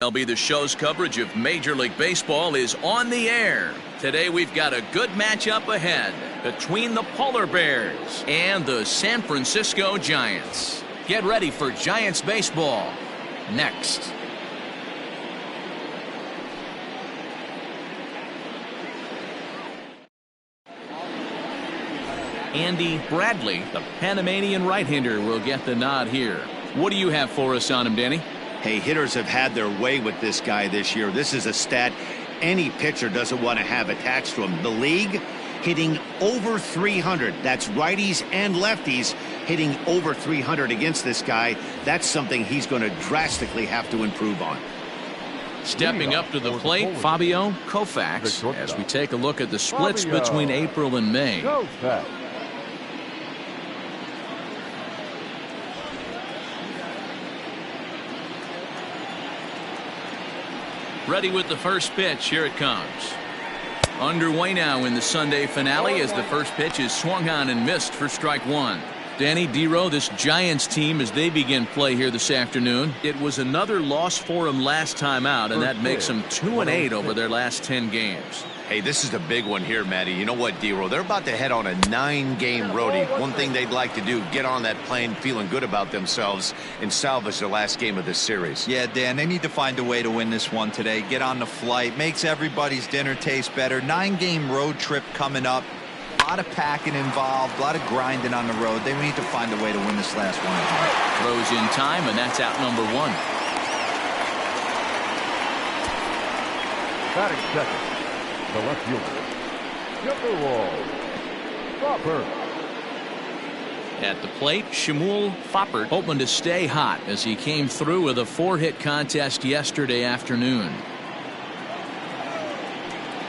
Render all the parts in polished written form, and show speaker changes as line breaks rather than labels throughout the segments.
MLB The Show's coverage of Major League Baseball is on the air. Today we've got a good matchup ahead between the Polar Bears and the San Francisco Giants. Get ready for Giants baseball next. Andy Bradley, the Panamanian right-hander, will get the nod here. What do you have for us on him, Danny?
Hey, hitters have had their way with this guy this year. This is a stat any pitcher doesn't want to have attached to him. The league hitting over 300. That's righties and lefties hitting over 300 against this guy. That's something he's going to drastically have to improve on.
Stepping up to the plate, Fabio Koufax, as we take a look at the splits between April and May. Ready with the first pitch. Here it comes. Underway now in the Sunday finale as the first pitch is swung on and missed for strike one. Danny Dero, this Giants team, as they begin play here this afternoon, it was another loss for them last time out, and that makes them 2-8 over their last 10 games.
Hey, this is a big one here, Matty. You know what, Dero? They're about to head on a 9-game roadie. One thing they'd like to do, get on that plane feeling good about themselves and salvage the last game of this series.
Yeah, Dan, they need to find a way to win this one today. Get on the flight. Makes everybody's dinner taste better. 9-game road trip coming up. A lot of packing involved, a lot of grinding on the road. They need to find a way to win this last one.
Throws in time, and that's out number one.
Batting second, the left fielder, Foppert.
At the plate, Shmuel Foppert hoping to stay hot as he came through with a 4-hit contest yesterday afternoon.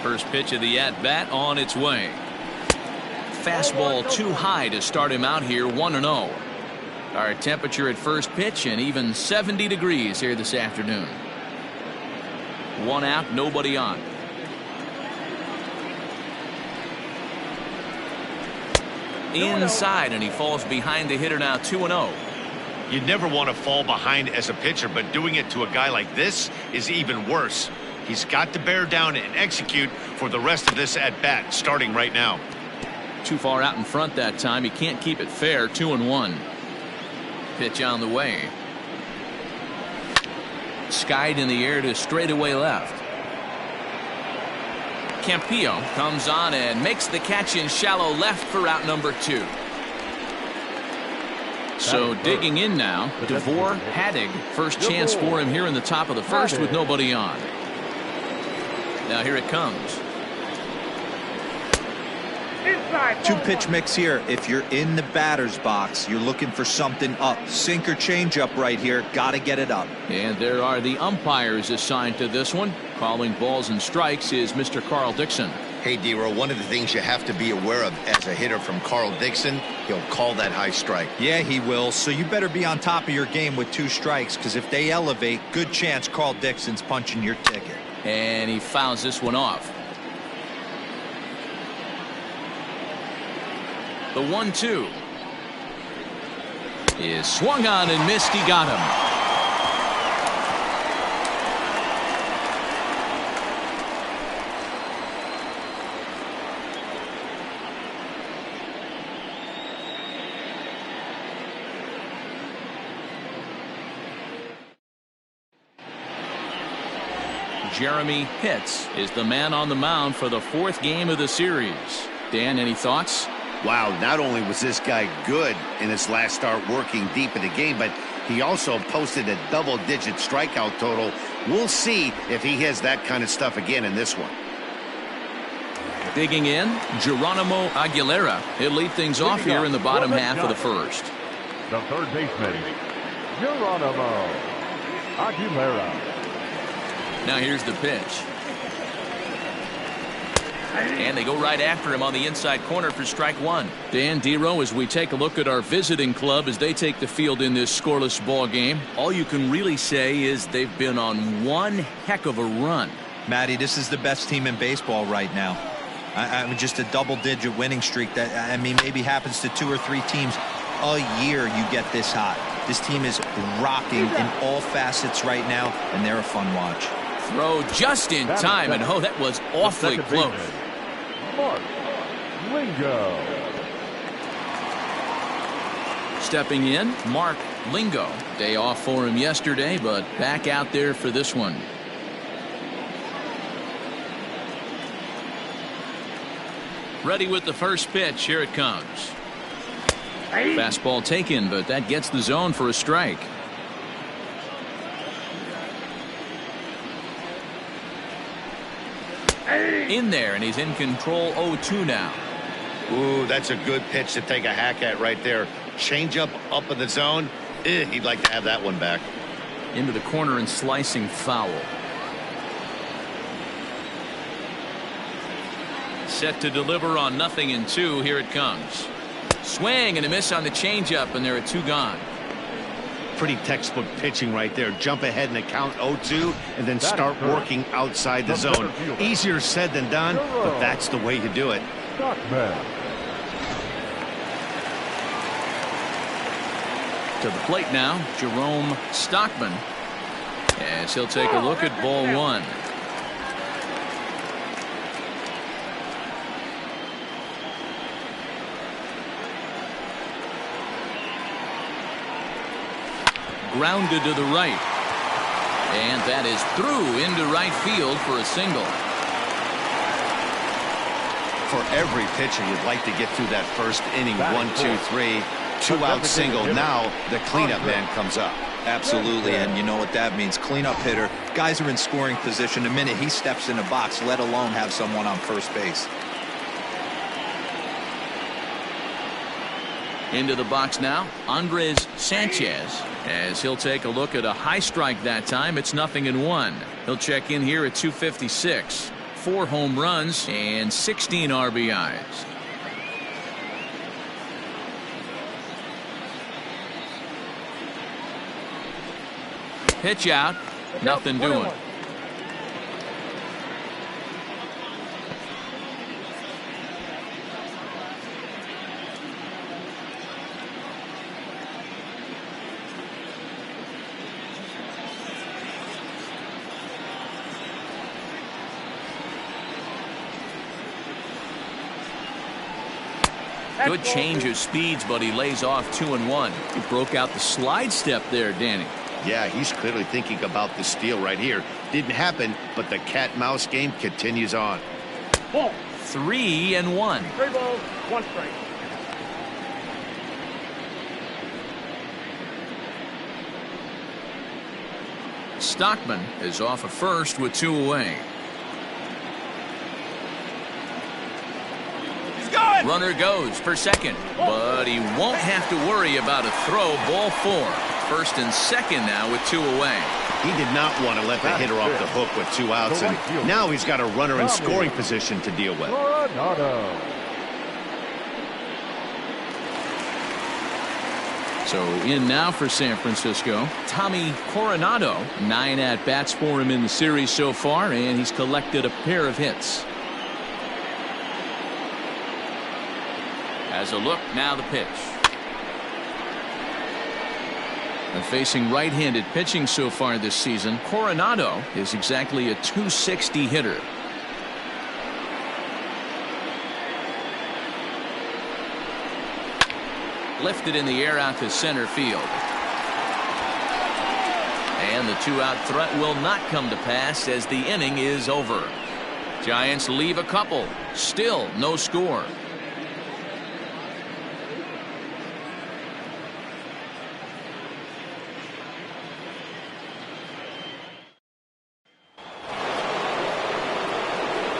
First pitch of the at-bat on its way. Fastball too high to start him out here, 1-0. Our temperature at first pitch and even 70 degrees here this afternoon. One out, nobody on. Inside, and he falls behind the hitter now, 2-0.
You'd never want to fall behind as a pitcher, but doing it to a guy like this is even worse. He's got to bear down and execute for the rest of this at-bat, starting right now.
Too far out in front that time. He can't keep it fair. 2-1. Pitch on the way. Skied in the air to straightaway left. Campillo comes on and makes the catch in shallow left for out number 2. So digging in now, Devore Haddig. First chance for him here in the top of the first with nobody on. Now here it comes.
Two-pitch mix here. If you're in the batter's box, you're looking for something up. Sink or change up right here. Got to get it up.
And there are the umpires assigned to this one. Calling balls and strikes is Mr. Carl Dixon.
Hey, Dero, one of the things you have to be aware of as a hitter from Carl Dixon, he'll call that high strike.
Yeah, he will. So you better be on top of your game with 2 strikes, because if they elevate, good chance Carl Dixon's punching your ticket.
And he fouls this one off. The 1-2 is swung on and missed. He got him. Jeremy Pitts is the man on the mound for the 4th game of the series. Dan, any thoughts?
Wow, not only was this guy good in his last start working deep in the game, but he also posted a double-digit strikeout total. We'll see if he has that kind of stuff again in this one.
Digging in, Geronimo Aguilera. He'll lead things off here in the bottom half of the first.
The third baseman, Geronimo Aguilera.
Now here's the pitch. And they go right after him on the inside corner for strike one. Dan Dero, as we take a look at our visiting club as they take the field in this scoreless ball game, all you can really say is they've been on one heck of a run.
Matty, this is the best team in baseball right now. I mean, just a double-digit winning streak that, I mean, maybe happens to 2 or 3 teams a year you get this hot. This team is rocking in all facets right now, and they're a fun watch.
Throw just in time, and oh, that was awfully close.
Mark Lingo.
Stepping in, Mark Lingo. Day off for him yesterday, but back out there for this one. Ready with the first pitch. Here it comes. Fastball taken, but that gets the zone for a strike. In there, and he's in control. 0-2 now.
Ooh, that's a good pitch to take a hack at right there. Change up in the zone. He'd like to have that one back.
Into the corner and slicing foul. Set to deliver on 0-2. Here it comes. Swing and a miss on the changeup, and there are 2 gone.
Pretty textbook pitching right there. Jump ahead in the count 0-2 and then start working outside the zone. Easier said than done, but that's the way you do it.
To the plate now, Jerome Stockman, as he'll take a look at ball 1. Grounded to the right, and that is through into right field for a single.
For every pitcher, you'd like to get through that first inning. 1, 2, 3, 2-out single. Now the cleanup man comes up.
Absolutely, and you know what that means. Cleanup hitter. Guys are in scoring position the minute he steps in the box, let alone have someone on first base.
Into the box now, Andres Sanchez, as he'll take a look at a high strike that time. It's 0-1. He'll check in here at 256. 4 home runs and 16 RBIs. Pitch out, nothing doing. Good change of speeds, but he lays off 2-1. He broke out the slide step there, Danny.
Yeah, he's clearly thinking about the steal right here. Didn't happen, but the cat-mouse game continues on.
3-1.
3 balls, 1 strike.
Stockman is off of first with 2 away. Runner goes for second, but he won't have to worry about a throw. Ball 4. First and second now with 2 away.
He did not want to let the hitter off the hook with 2 outs, and now he's got a runner in scoring position to deal with.
So in now for San Francisco, Tommy Coronado. 9 at-bats for him in the series so far, and he's collected a pair of hits. As a look, now the pitch. And facing right-handed pitching so far this season, Coronado is exactly a .260 hitter. Lifted in the air out to center field. And the 2-out threat will not come to pass as the inning is over. Giants leave a couple. Still no score.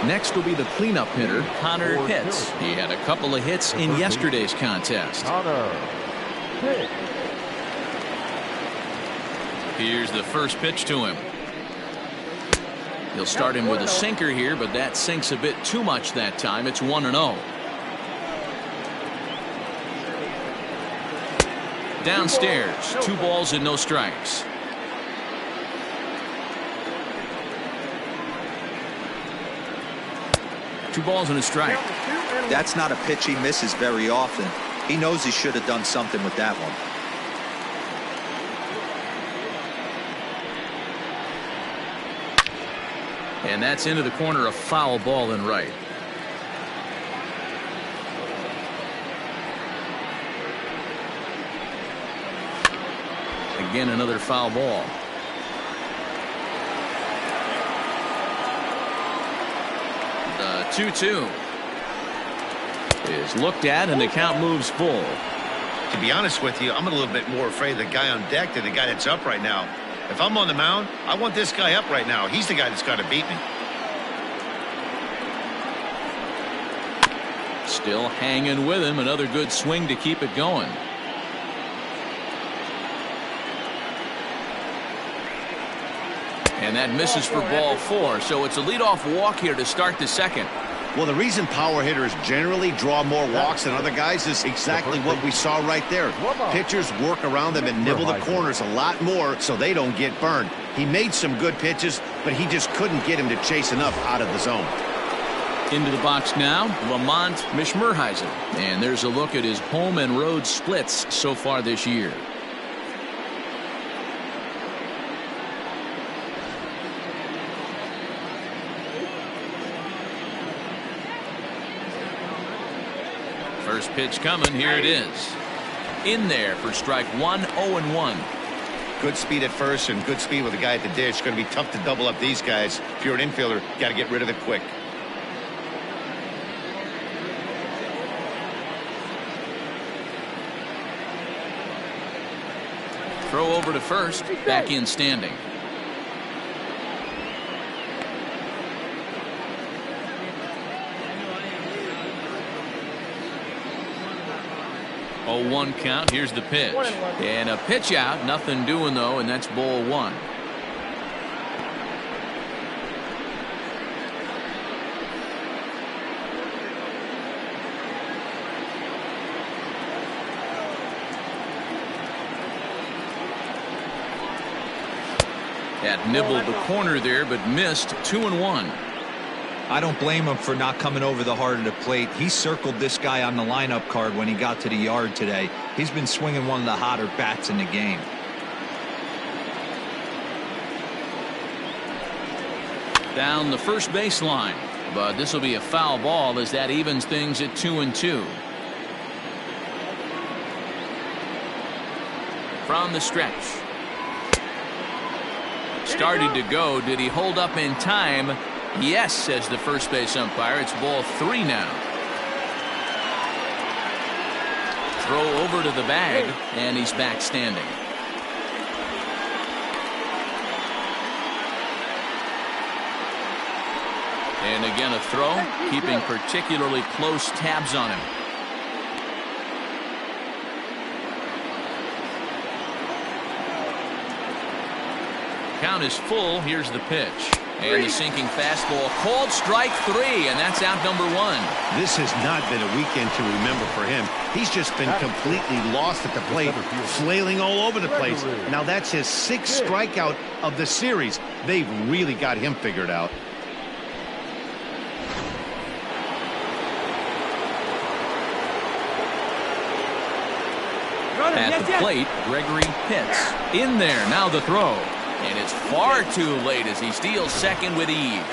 Next will be the cleanup hitter, Connor Pitts. He had a couple of hits in yesterday's contest. Here's the first pitch to him. He'll start him with a sinker here, but that sinks a bit too much that time. It's 1-0. Downstairs, 2 balls and no strikes. Two balls and a strike.
That's not a pitch he misses very often. He knows he should have done something with that one.
And that's into the corner, a foul ball in right. Again, another foul ball. The 2-2 is looked at, and the count moves full.
To be honest with you, I'm a little bit more afraid of the guy on deck than the guy that's up right now. If I'm on the mound, I want this guy up right now. He's the guy that's got to beat me.
Still hanging with him. Another good swing to keep it going. And that misses for ball 4. So it's a leadoff walk here to start the second.
Well, the reason power hitters generally draw more walks than other guys is exactly what we saw right there. Pitchers work around them and nibble the corners a lot more so they don't get burned. He made some good pitches, but he just couldn't get him to chase enough out of the zone.
Into the box now, Lamont Mishmerheisen. And there's a look at his home and road splits so far this year. First pitch coming. Here it is. In there for strike 1, 0-1.
Good speed at first and good speed with the guy at the dish. It's going to be tough to double up these guys. If you're an infielder, you got to get rid of it quick.
Throw over to first. Back in standing. Oh, 1 count. Here's the pitch. And a pitch out. Nothing doing, though, and that's ball 1. That nibbled the corner there, but missed. 2-1.
I don't blame him for not coming over the heart of the plate. He circled this guy on the lineup card when he got to the yard today. He's been swinging one of the hotter bats in the game.
Down the first baseline, but this will be a foul ball as that evens things at 2-2. From the stretch. Started to go. Did he hold up in time? Yes, says the first base umpire. It's ball 3 now. Throw over to the bag, and he's back standing. And again a throw, keeping particularly close tabs on him. Count is full. Here's the pitch. And the sinking fastball called strike 3, and that's out number 1.
This has not been a weekend to remember for him. He's just been completely lost at the plate, flailing all over the place. Now that's his 6th strikeout of the series. They've really got him figured out.
At the plate, Gregory Pitts. In there, now the throw. And it's far too late as he steals second with ease.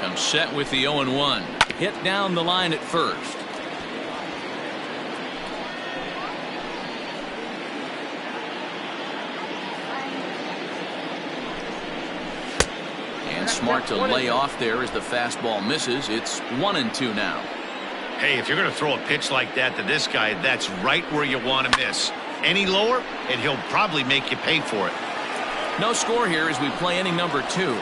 Comes set with the 0-1. Hit down the line at first. Smart to lay off there as the fastball misses. It's 1-2 now.
Hey, if you're going to throw a pitch like that to this guy, that's right where you want to miss. Any lower, and he'll probably make you pay for it.
No score here as we play inning number 2.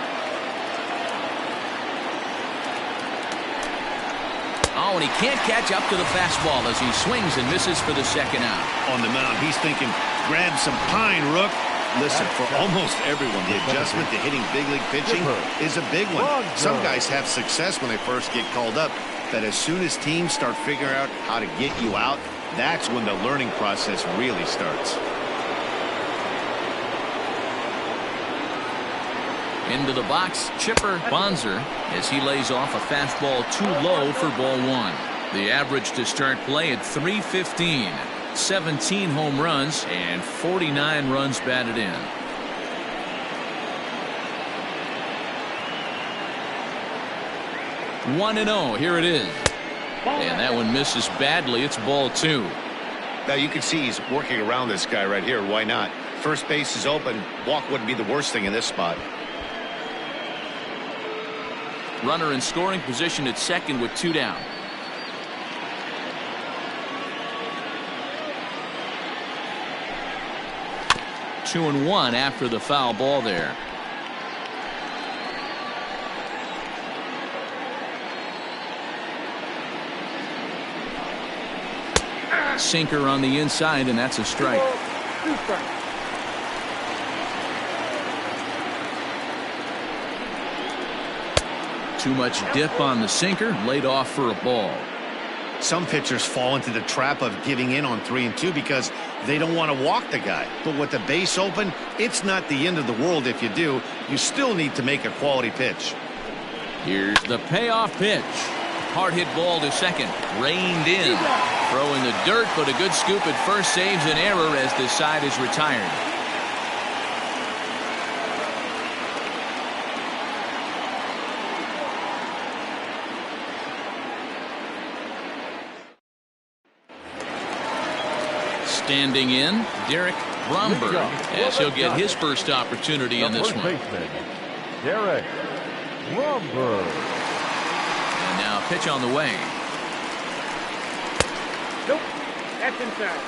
Oh, and he can't catch up to the fastball as he swings and misses for the second out.
On the mound, he's thinking, grab some pine, Rook. Listen, for almost everyone, the adjustment to hitting big league pitching is a big one. Some guys have success when they first get called up, but as soon as teams start figuring out how to get you out, that's when the learning process really starts.
Into the box, Chipper Bonzer as he lays off a fastball too low for ball one. The average to start play at 315. 17 home runs and 49 runs batted in. One and 0. Here it is. And that one misses badly. It's ball two.
Now you can see he's working around this guy right here. Why not? First base is open. Walk wouldn't be the worst thing in this spot.
Runner in scoring position at second with two down. Two and one after the foul ball there. Sinker on the inside, and that's a strike. Too much dip on the sinker, laid off for a ball.
Some pitchers fall into the trap of giving in on 3-2 because they don't want to walk the guy. But with the base open, it's not the end of the world if you do. You still need to make a quality pitch.
Here's the payoff pitch. Hard hit ball to second. Reined in. Throw in the dirt, but a good scoop at first saves an error as the side is retired. Standing in, Derek Bromberg, as he'll get his first opportunity in this one.
Derek Bromberg.
And now pitch on the way.
Nope, that's inside.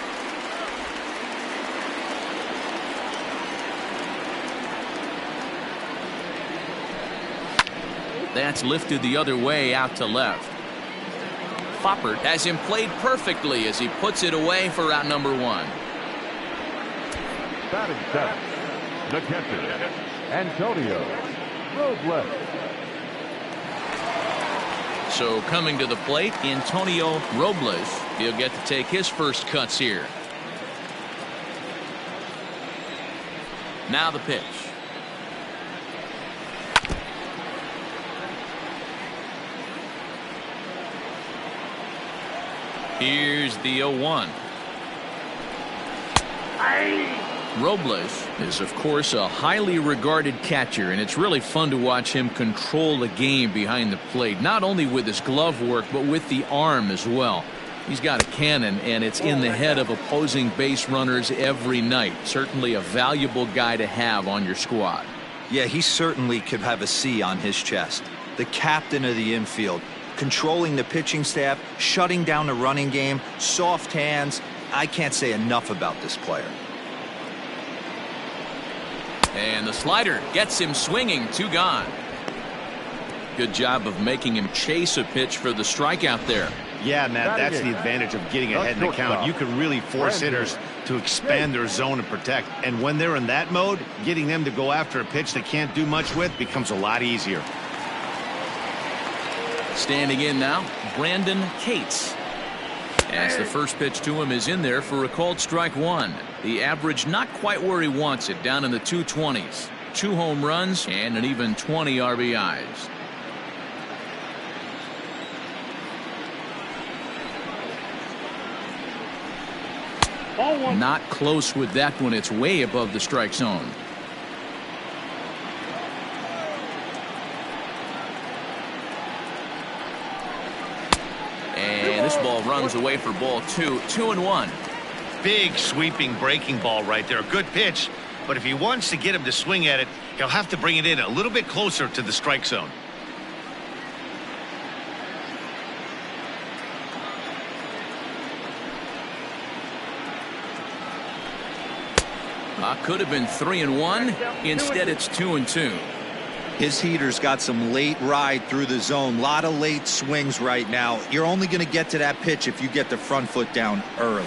That's lifted the other way out to left. Foppert has him played perfectly as he puts it away for out number one.
Batting seventh, the catcher, Antonio Robles.
So coming to the plate, Antonio Robles. He'll get to take his first cuts here. Now the pitch. Here's the 0-1. Robles is, of course, a highly regarded catcher, and it's really fun to watch him control the game behind the plate, not only with his glove work, but with the arm as well. He's got a cannon, and it's in the head of opposing base runners every night. Certainly a valuable guy to have on your squad.
Yeah, he certainly could have a C on his chest. The captain of the infield. Controlling the pitching staff, shutting down the running game, soft hands. I can't say enough about this player.
And the slider gets him swinging, two gone. Good job of making him chase a pitch for the strikeout there.
Yeah, Matt, that's the advantage of getting ahead in the count. You can really force hitters to expand their zone and protect. And when they're in that mode, getting them to go after a pitch they can't do much with becomes a lot easier.
Standing in now, Brandon Cates. As the first pitch to him is in there for a called strike one. The average not quite where he wants it, down in the 220s. 2 home runs and an even 20 RBIs. Not close with that one. It's way above the strike zone. And this ball runs away for ball two. 2-1.
Big sweeping breaking ball right there. Good pitch. But if he wants to get him to swing at it, he'll have to bring it in a little bit closer to the strike zone.
Could have been 3-1. Instead, it's 2-2.
His heater's got some late ride through the zone. A lot of late swings right now. You're only going to get to that pitch if you get the front foot down early.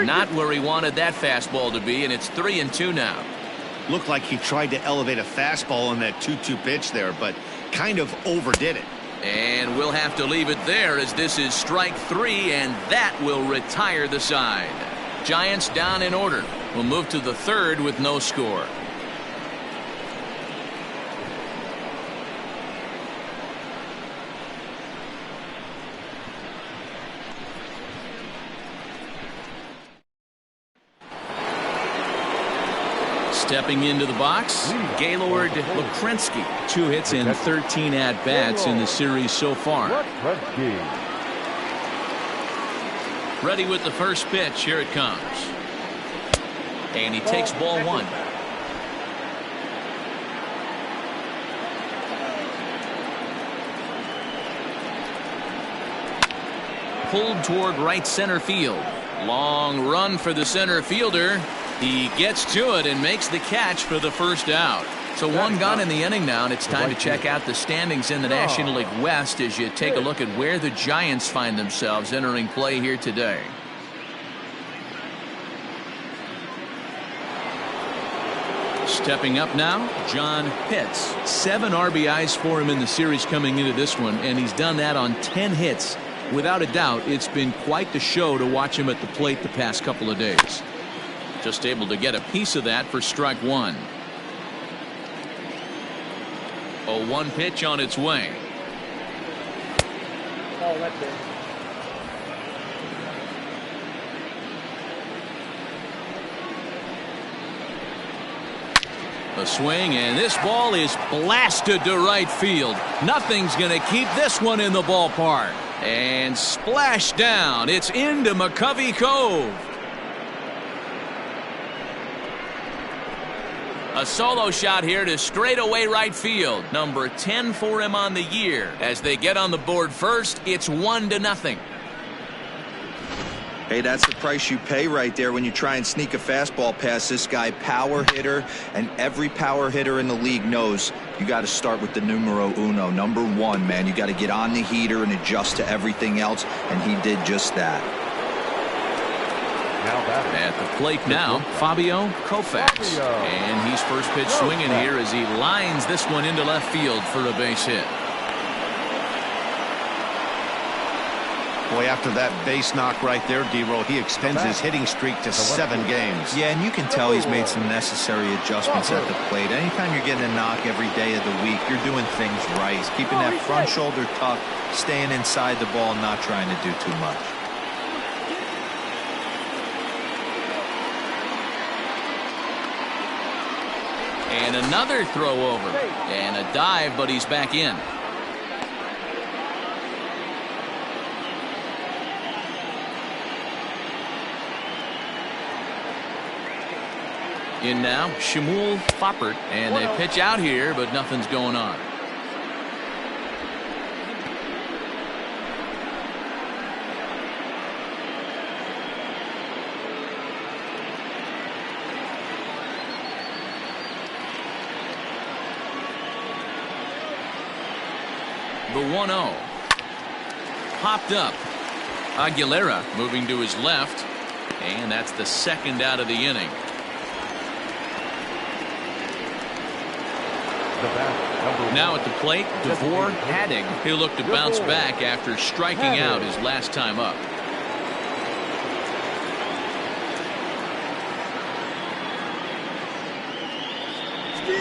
Not where he wanted that fastball to be, and it's 3-2 now.
Looked like he tried to elevate a fastball on that 2-2 pitch there, but kind of overdid it.
And we'll have to leave it there as this is strike 3, and that will retire the side. Giants down in order. We'll move to the third with no score. Stepping into the box, Gaylord Lukrensky. 2 hits in 13 at-bats in the series so far. Ready with the first pitch. Here it comes. And he takes ball 1. Pulled toward right center field. Long run for the center fielder. He gets to it and makes the catch for the first out. So 1 gone in the inning now, and it's time to check out the standings in the National League West as you take a look at where the Giants find themselves entering play here today. Stepping up now, John Pitts. 7 RBIs for him in the series coming into this one, and he's done that on 10 hits. Without a doubt, it's been quite the show to watch him at the plate the past couple of days. Just able to get a piece of that for strike 1. 0-1 pitch on its way.
Oh, that's it.
A swing, and this ball is blasted to right field. Nothing's going to keep this one in the ballpark. And splash down. It's into McCovey Cove. A solo shot here to straightaway right field. Number 10 for him on the year. As they get on the board first, it's 1-0.
Hey, that's the price you pay right there when you try and sneak a fastball past this guy. Power hitter, and every power hitter in the league knows you got to start with the numero uno, number 1, man. You got to get on the heater and adjust to everything else, and he did just that.
At the plate now, Fabio Koufax. And he's first pitch swinging here as he lines this one into left field for a base hit.
Boy, after that base knock right there, D-Roll, he extends his hitting streak to 7 games.
Yeah, and you can tell he's made some necessary adjustments at the plate. Anytime you're getting a knock every day of the week, you're doing things right. He's keeping that front shoulder tucked, staying inside the ball, not trying to do too much.
And another throw over. And a dive, but he's back in. In now, Shmuel Foppert, and they pitch out here, but nothing's going on. The 1-0. Popped up. Aguilera moving to his left, and that's the second out of the inning. Now at the plate, DeVore Hadding. He'll look to bounce back after striking out his last time up.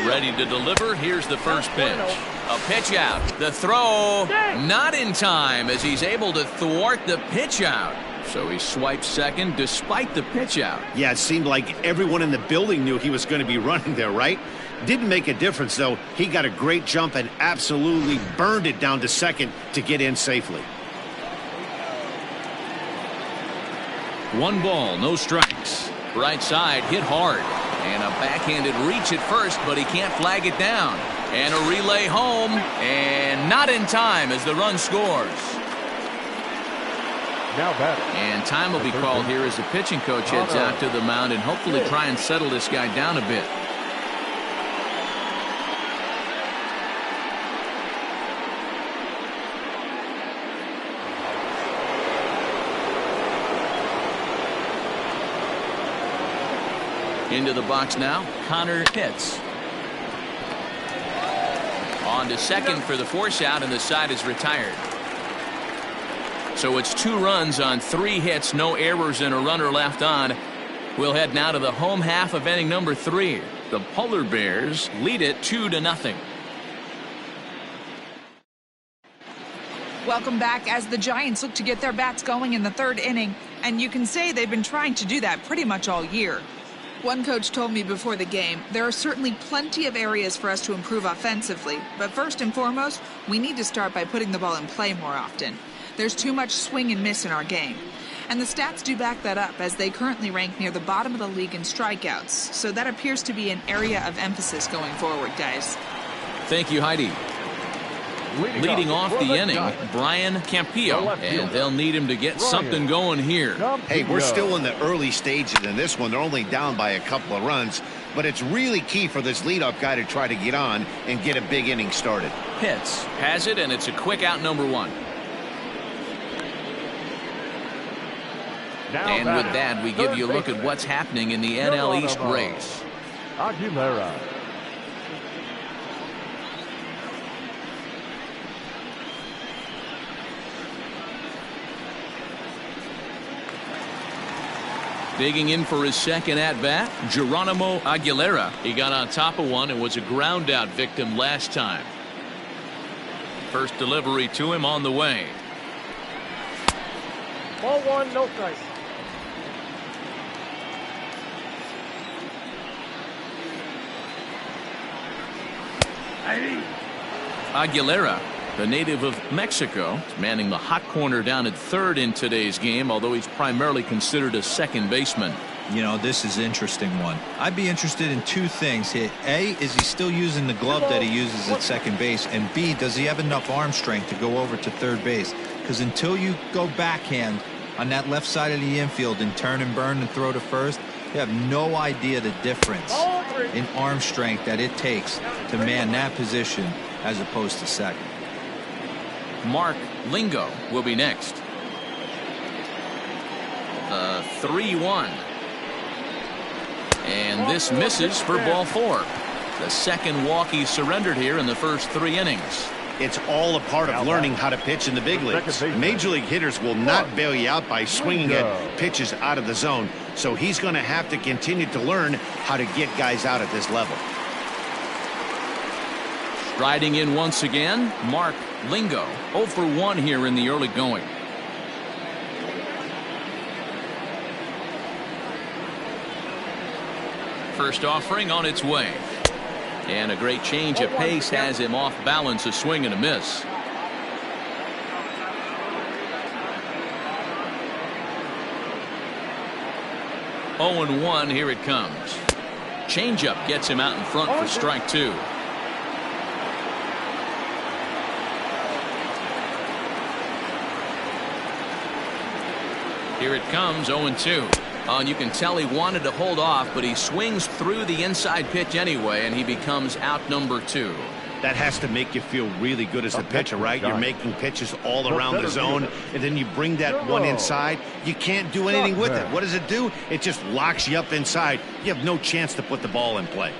Ready to deliver. Here's the first pitch. A pitch out. The throw not in time as he's able to thwart the pitch out. So he swipes second despite the pitch out.
Yeah, it seemed like everyone in the building knew he was going to be running there, right? Didn't make a difference, though. He got a great jump and absolutely burned it down to second to get in safely.
1 ball, no strikes. Right side hit hard. And a backhanded reach at first, but he can't flag it down. And a relay home, and not in time as the run scores. And time will be called here as the pitching coach heads out to the mound and hopefully try and settle this guy down a bit. Into the box now, Connor Pitts. On to second for the force out, and the side is retired. So it's 2 runs on 3 hits, no errors, and a runner left on. We'll head now to the home half of inning number 3. The Polar Bears lead it 2-0.
Welcome back as the Giants look to get their bats going in the 3rd inning, and you can say they've been trying to do that pretty much all year. One coach told me before the game, there are certainly plenty of areas for us to improve offensively, but first and foremost, we need to start by putting the ball in play more often. There's too much swing and miss in our game. And the stats do back that up, as they currently rank near the bottom of the league in strikeouts, so that appears to be an area of emphasis going forward, guys.
Thank you, Heidi. Leading off the inning, Brian Campillo, and they'll need him to get something going here.
Hey, we're still in the early stages in this one. They're only down by a couple of runs, but it's really key for this leadoff guy to try to get on and get a big inning started.
Pitts has it, and it's a quick out, number 1. And with that, we give you a look at what's happening in the NL East race.
Aguilera.
Digging in for his second at-bat, Geronimo Aguilera. He got on top of one and was a ground-out victim last time. First delivery to him on the way.
Ball 1, no strikes.
Aguilera, the native of Mexico, is manning the hot corner down at third in today's game, although he's primarily considered a second baseman.
You know, this is an interesting one. I'd be interested in two things here. A, is he still using the glove that he uses at second base? And B, does he have enough arm strength to go over to third base? Because until you go backhand on that left side of the infield and turn and burn and throw to first, you have no idea the difference in arm strength that it takes to man that position as opposed to second.
Mark Lingo will be next. The 3-1. And this misses for ball 4. The second walk he surrendered here in the first 3 innings.
It's all a part of learning how to pitch in the big leagues. Major league hitters will not bail you out by swinging at pitches out of the zone, so he's going to have to continue to learn how to get guys out at this level.
Striding in once again, Mark Lingo, 0 for 1 here in the early going. First offering on its way. And a great change of pace has him off balance, a swing and a miss. Oh and 1, here it comes. Changeup gets him out in front for strike 2. Here it comes, 0-2. And you can tell he wanted to hold off, but he swings through the inside pitch anyway, and he becomes out number 2.
That has to make you feel really good as a pitcher, right? You're making pitches all around the zone, and then you bring that one inside. You can't do anything with it. What does it do? It just locks you up inside. You have no chance to put the ball in play.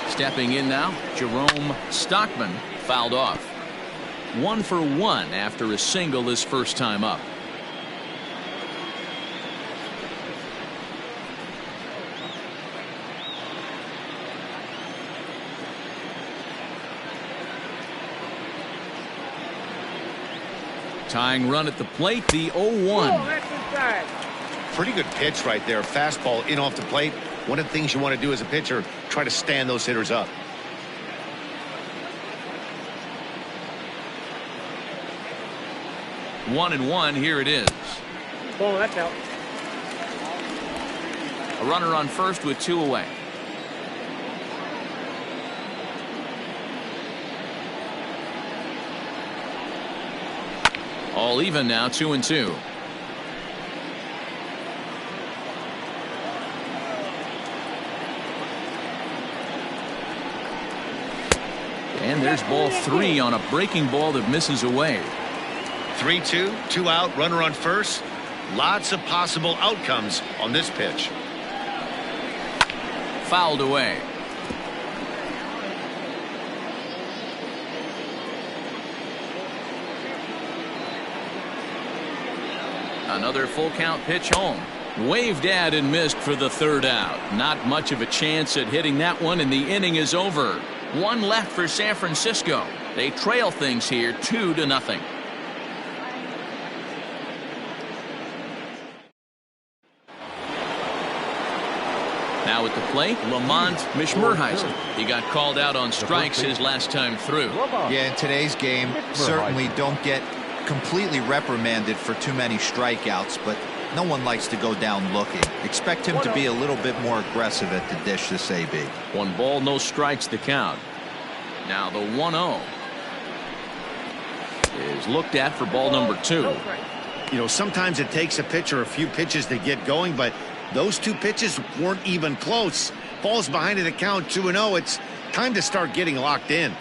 Stepping in now, Jerome Stockman fouled off. 1 for 1 after a single his first time up. Tying run at the plate, the 0-1.
Pretty good pitch right there. Fastball in off the plate. One of the things you want to do as a pitcher, try to stand those hitters up.
One and 1, here it is.
Oh, that's out.
A runner on first with 2 away. All even now, 2-2. And there's ball 3 on a breaking ball that misses away.
3-2, 2 out, runner on first. Lots of possible outcomes on this pitch.
Fouled away. Another full count pitch home. Waved at and missed for the third out. Not much of a chance at hitting that one, and the inning is over. One left for San Francisco. They trail things here 2-0. Now at the plate, Lamont Mishmerheisen. He got called out on strikes his last time through.
Yeah, in today's game, certainly don't get completely reprimanded for too many strikeouts, but no one likes to go down looking. Expect him to be a little bit more aggressive at the dish this AB.
1 ball, no strikes to count. Now the 1-0 is looked at for ball number 2.
You know, sometimes it takes a pitcher a few pitches to get going, but those 2 pitches weren't even close. Falls behind in the count 2-0. It's time to start getting locked in.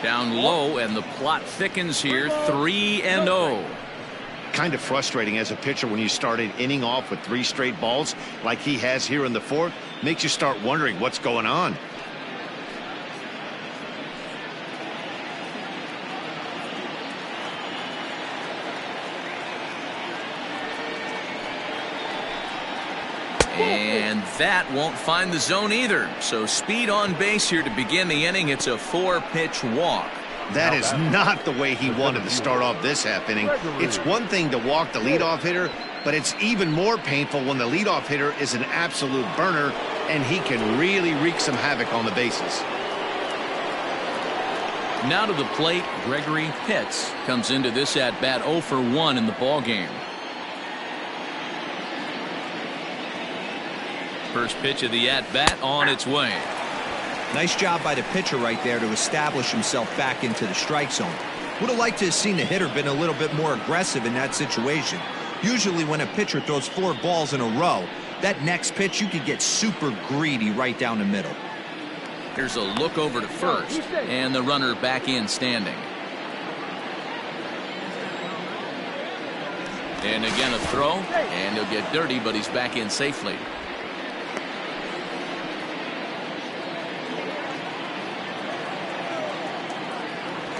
Down low, and the plot thickens here. 3-0.
Kind of frustrating as a pitcher when you start an inning off with 3 straight balls like he has here in the 4th. Makes you start wondering what's going on.
And that won't find the zone either. So speed on base here to begin the inning. It's a 4-pitch walk.
That is not the way he wanted to start off this half inning. It's one thing to walk the leadoff hitter, but it's even more painful when the leadoff hitter is an absolute burner, and he can really wreak some havoc on the bases.
Now to the plate, Gregory Pitts comes into this at-bat 0 for 1 in the ballgame. First pitch of the at-bat on its way.
Nice job by the pitcher right there to establish himself back into the strike zone. Would have liked to have seen the hitter been a little bit more aggressive in that situation. Usually when a pitcher throws 4 balls in a row, that next pitch you could get super greedy right down the middle.
Here's a look over to first, and the runner back in standing. And again a throw, and he'll get dirty, but he's back in safely.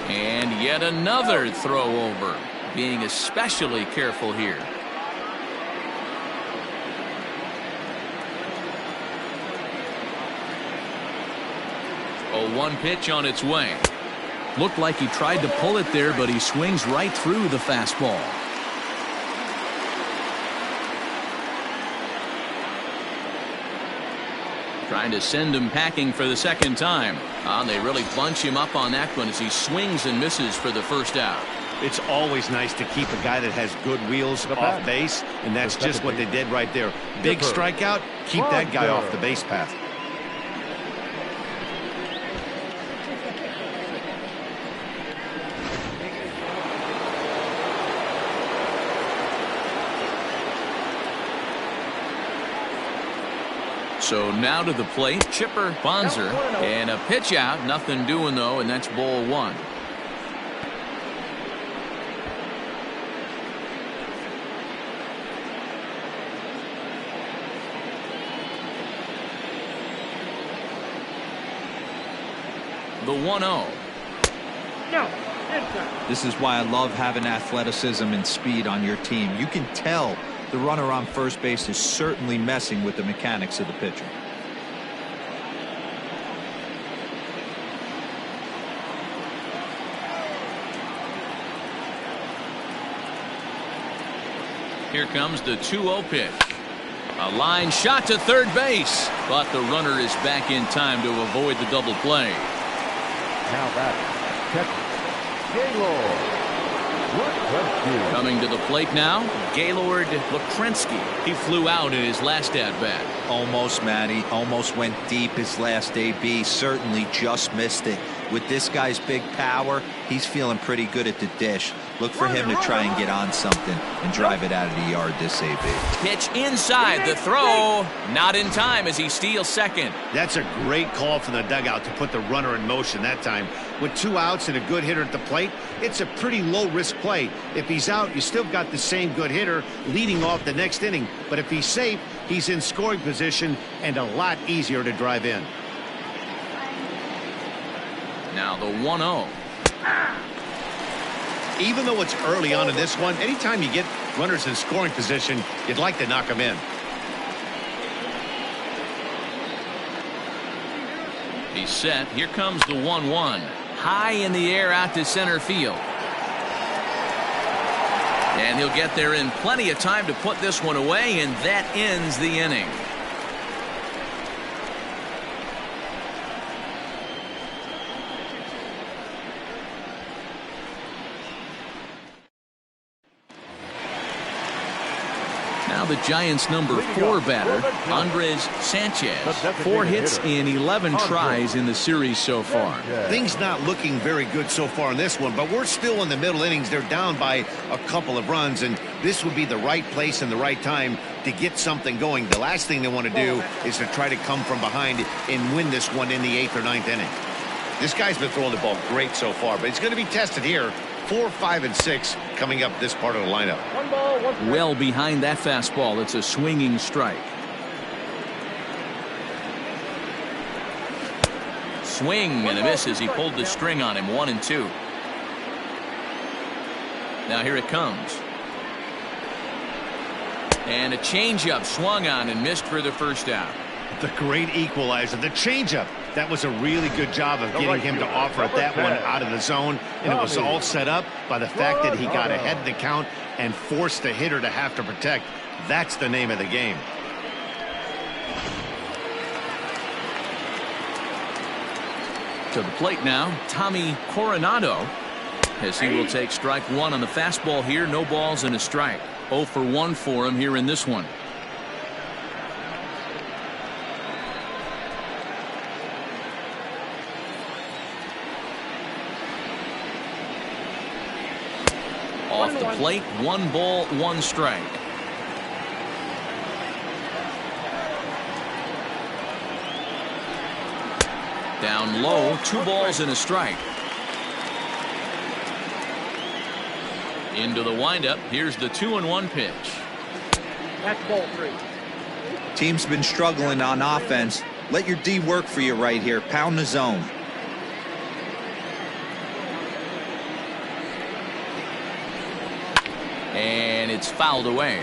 And yet another throw over, being especially careful here. A 1 pitch on its way. Looked like he tried to pull it there, but he swings right through the fastball. Trying to send him packing for the second time. They really bunch him up on that one as he swings and misses for the first out.
It's always nice to keep a guy that has good wheels off base, and that's just what they did right there. Big strikeout, keep that guy off the base path.
So now to the plate, Chipper Bonser, and a pitch out. Nothing doing though, and that's ball 1. The 1-0.
This is why I love having athleticism and speed on your team. You can tell the runner on first base is certainly messing with the mechanics of the pitcher.
Here comes the 2-0 pitch. A line shot to third base, but the runner is back in time to avoid the double play.
Now back, catcher, Gaylord.
Coming to the plate now, Gaylord Lukrensky. He flew out in his last at-bat.
Almost, Matty. Almost went deep his last AB. Certainly just missed it. With this guy's big power, he's feeling pretty good at the dish. Look for him to try and get on something and drive it out of the yard this AB.
Pitch inside, the throw. Not in time as he steals second.
That's a great call from the dugout to put the runner in motion that time. With 2 outs and a good hitter at the plate, it's a pretty low-risk play. If he's out, you still got the same good hitter leading off the next inning. But if he's safe, he's in scoring position and a lot easier to drive in.
Now the 1-0.
Even though it's early on in this one, anytime you get runners in scoring position, you'd like to knock them in.
He's set. Here comes the 1-1. High in the air out to center field. And he'll get there in plenty of time to put this one away, and that ends the inning. Now the Giants' number 4 batter, Andres Sanchez. 4 hits in 11 tries in the series so far.
Things not looking very good so far in this one, but we're still in the middle innings. They're down by a couple of runs, and this would be the right place and the right time to get something going. The last thing they want to do is to try to come from behind and win this one in the 8th or 9th inning. This guy's been throwing the ball great so far, but he's going to be tested here. 4, 5, and 6 coming up this part of the lineup.
Well behind that fastball. It's a swinging strike. Swing and a miss as he pulled the string on him. 1-2. Now here it comes. And a changeup swung on and missed for the first out.
The great equalizer, the changeup. That was a really good job of getting him to offer that one out of the zone, and it was all set up by the fact that he got ahead of the count and forced the hitter to have to protect. That's the name of the game.
To the plate now, Tommy Coronado, as he will take strike 1 on the fastball here. No balls and a strike. 0 for 1 for him here in this one. Off the plate, 1 ball, 1 strike. Down low, 2 balls and a strike. Into the windup. Here's the 2-1 pitch.
That's ball 3.
Team's been struggling on offense. Let your D work for you right here. Pound the zone.
And it's fouled away.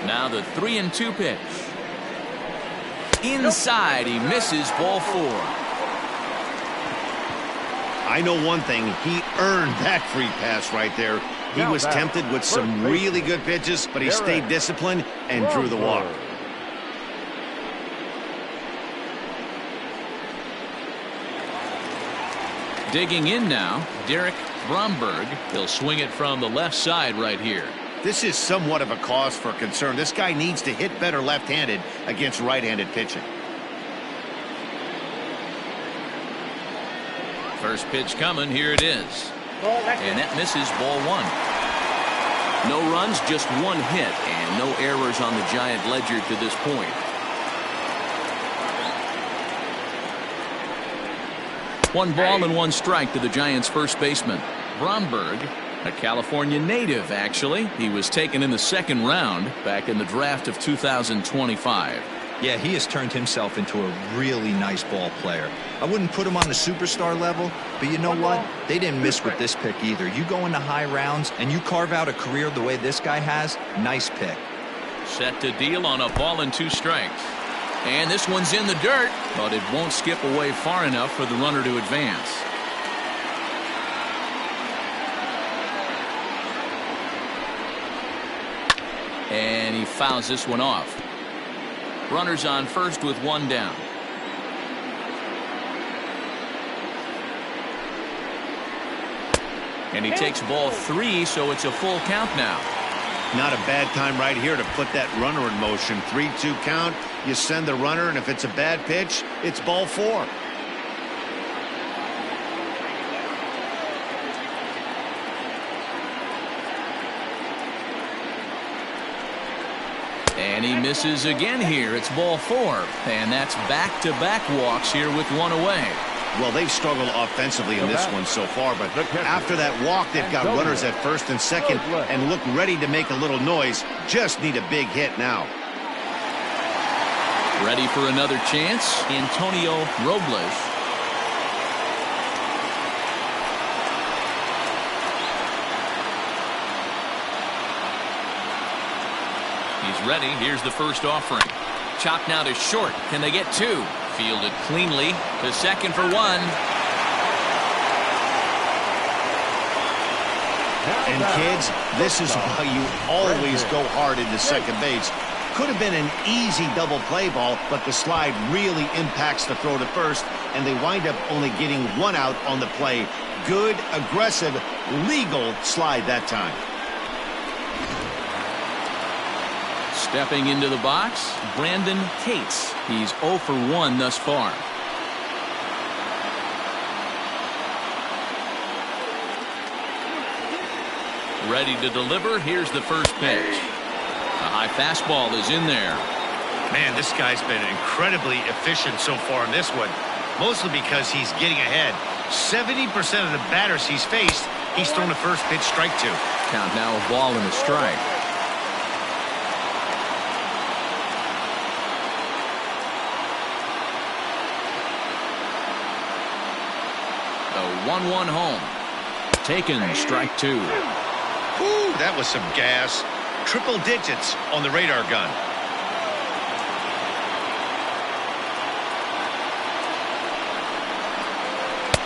Now the 3-2 pitch. Inside, he misses. Ball 4.
I know one thing. He earned that free pass right there. He was tempted with some really good pitches, but he stayed disciplined and drew the walk.
Digging in now, Derek Bromberg. He'll swing it from the left side right here.
This is somewhat of a cause for concern. This guy needs to hit better left-handed against right-handed pitching.
First pitch coming. Here it is. And that misses. Ball 1. No runs, just 1 hit, and no errors on the Giant ledger to this point. 1 ball and 1 strike to the Giants' first baseman. Bromberg, a California native, actually. He was taken in the 2nd round back in the draft of 2025.
Yeah, he has turned himself into a really nice ball player. I wouldn't put him on the superstar level, but you know what? They didn't miss with this pick either. You go into high rounds and you carve out a career the way this guy has. Nice pick.
Set to deal on a ball and 2 strikes. And this one's in the dirt, but it won't skip away far enough for the runner to advance. And he fouls this one off. Runners on first with 1 down. And he takes ball 3, so it's a full count now.
Not a bad time right here to put that runner in motion. 3-2 count. You send the runner, and if it's a bad pitch, it's ball 4.
And he misses again here. It's ball 4. And that's back-to-back walks here with 1 away.
Well, they've struggled offensively in this one so far, but after that walk, they've got runners at first and second and look ready to make a little noise. Just need a big hit now.
Ready for another chance, Antonio Robles. He's ready. Here's the first offering. Chopped now to short. Can they get two? Fielded cleanly to second for one.
And kids, this is why you always go hard into second base. Could have been an easy double play ball, but the slide really impacts the throw to first, and they wind up only getting one out on the play. Good, aggressive, legal slide that time.
Stepping into the box, Brandon Cates. He's 0 for 1 thus far. Ready to deliver. Here's the first pitch. A high fastball is in there.
Man, this guy's been incredibly efficient so far in this one, mostly because he's getting ahead. 70% of the batters he's faced, he's thrown a first pitch strike to.
Count now a ball and a strike. The 1-1 home. Taken, strike two.
Ooh, that was some gas. Triple digits on the radar gun.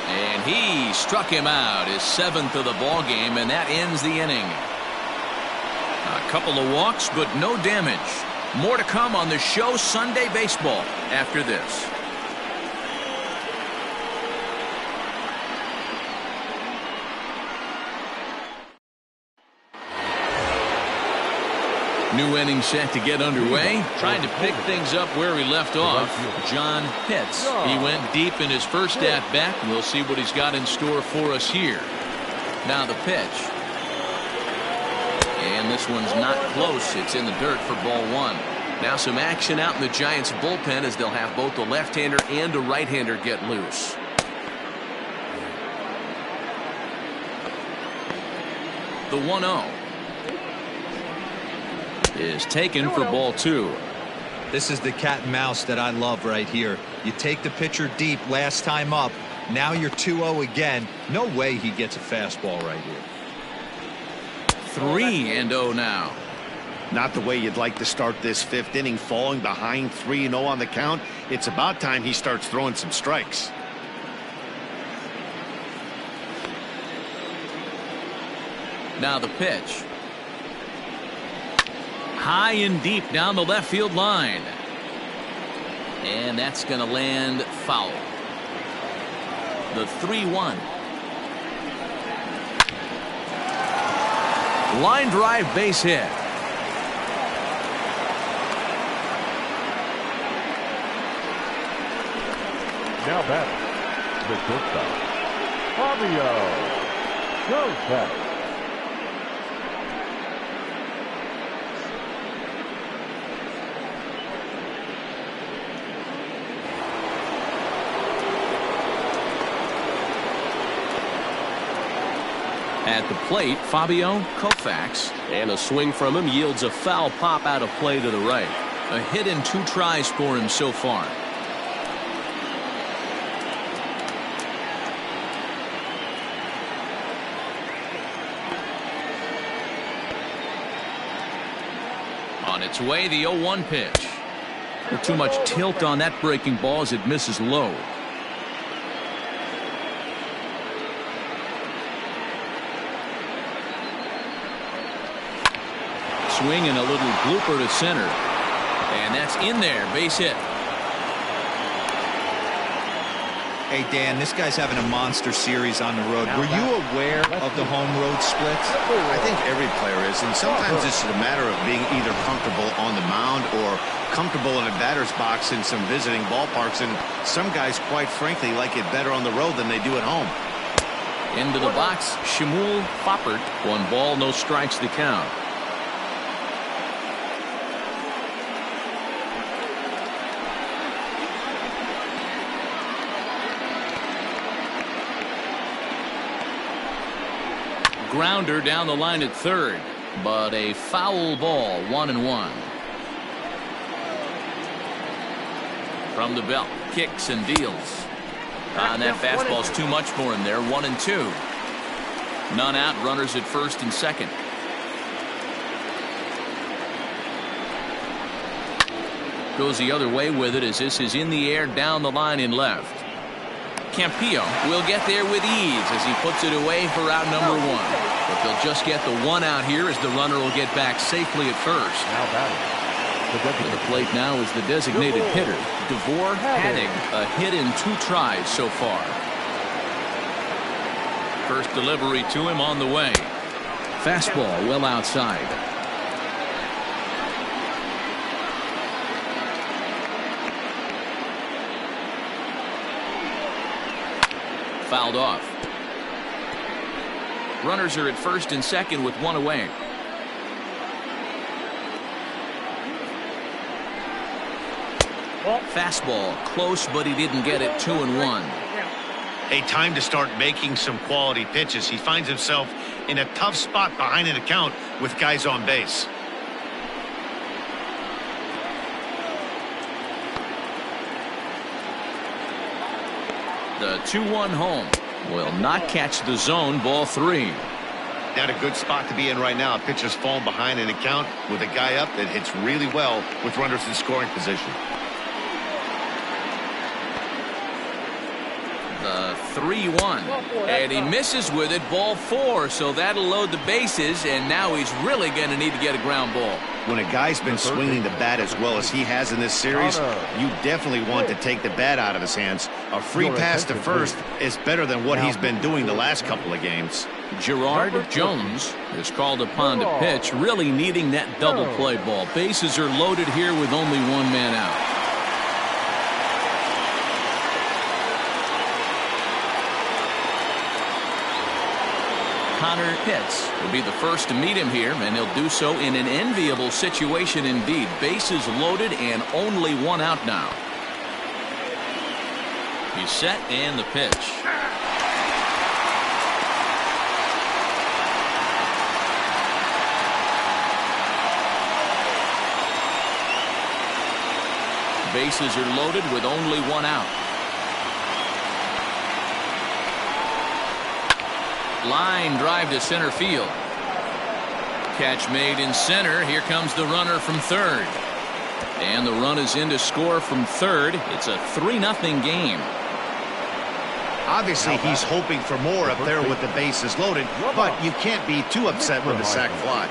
And he struck him out, his 7th of the ball game, and that ends the inning. A couple of walks, but no damage. More to come on the show Sunday Baseball after this. New inning set to get underway. Trying to pick things up where he left off. John Pitts. He went deep in his first at-bat. We'll see what he's got in store for us here. Now the pitch. And this one's not close. It's in the dirt for ball one. Now some action out in the Giants bullpen as they'll have both the left-hander and a right-hander get loose. The 1-0. Is taken for ball two.
This is the cat and mouse that I love right here. You take the pitcher deep last time up. Now you're 2-0 again. No way he gets a fastball right here.
3-0 now.
Not the way you'd like to start this 5th inning, falling behind 3-0 on the count. It's about time he starts throwing some strikes.
Now the pitch. High and deep down the left field line. And that's going to land foul. The 3-1. Line drive base hit.
Now batting, the shortstop, Fabio Joseph.
At the plate, Fabio Koufax.
And a swing from him yields a foul pop out of play to the right.
A hit in 2 tries for him so far. On its way, the 0-1 pitch. Too much tilt on that breaking ball as it misses low. Swing and a little blooper to center. And that's in there. Base hit.
Hey, Dan, this guy's having a monster series on the road. Were you aware of the home road splits?
I think every player is, and sometimes it's a matter of being either comfortable on the mound or comfortable in a batter's box in some visiting ballparks, and some guys, quite frankly, like it better on the road than they do at home.
Into the box, Shmuel Foppert. 1 ball, no strikes to count. Grounder down the line at third, but a foul ball, 1-1. From the belt, kicks and deals. And that fastball's too much for him there. 1-2. None out, runners at first and second. Goes the other way with it as this is in the air down the line in left. Campillo will get there with ease as he puts it away for out number 1. But they'll just get the 1 out here as the runner will get back safely at first.
Now batting.
At the plate now is the designated hitter, Devore Hadig, a hit in 2 tries so far. First delivery to him on the way. Fastball well outside. Fouled off. Runners are at first and second with 1 away. Fastball close, but he didn't get it. 2-1.
A time to start making some quality pitches. He finds himself in a tough spot behind an account with guys on base.
The 2-1 home will not catch the zone. Ball 3.
Not a good spot to be in right now. Pitcher's falling behind an account with a guy up that hits really well with runners in scoring position.
The 3-1, and he misses with it. Ball 4, so that'll load the bases, and now he's really going to need to get a ground ball.
When a guy's been swinging the bat as well as he has in this series, you definitely want to take the bat out of his hands. A free pass to first is better than what he's been doing the last couple of games.
Gerard Jones is called upon to pitch, really needing that double play ball. Bases are loaded here with only 1 man out. Connor Pitts will be the first to meet him here, and he'll do so in an enviable situation indeed. Bases loaded and only 1 out now. He's set and the pitch. Bases are loaded with only 1 out. Line drive to center field. Catch made in center. Here comes the runner from third. And the run is in to score from third. It's a 3-0 game.
Obviously, he's hoping for more up there with the bases loaded, but you can't be too upset with the sac fly.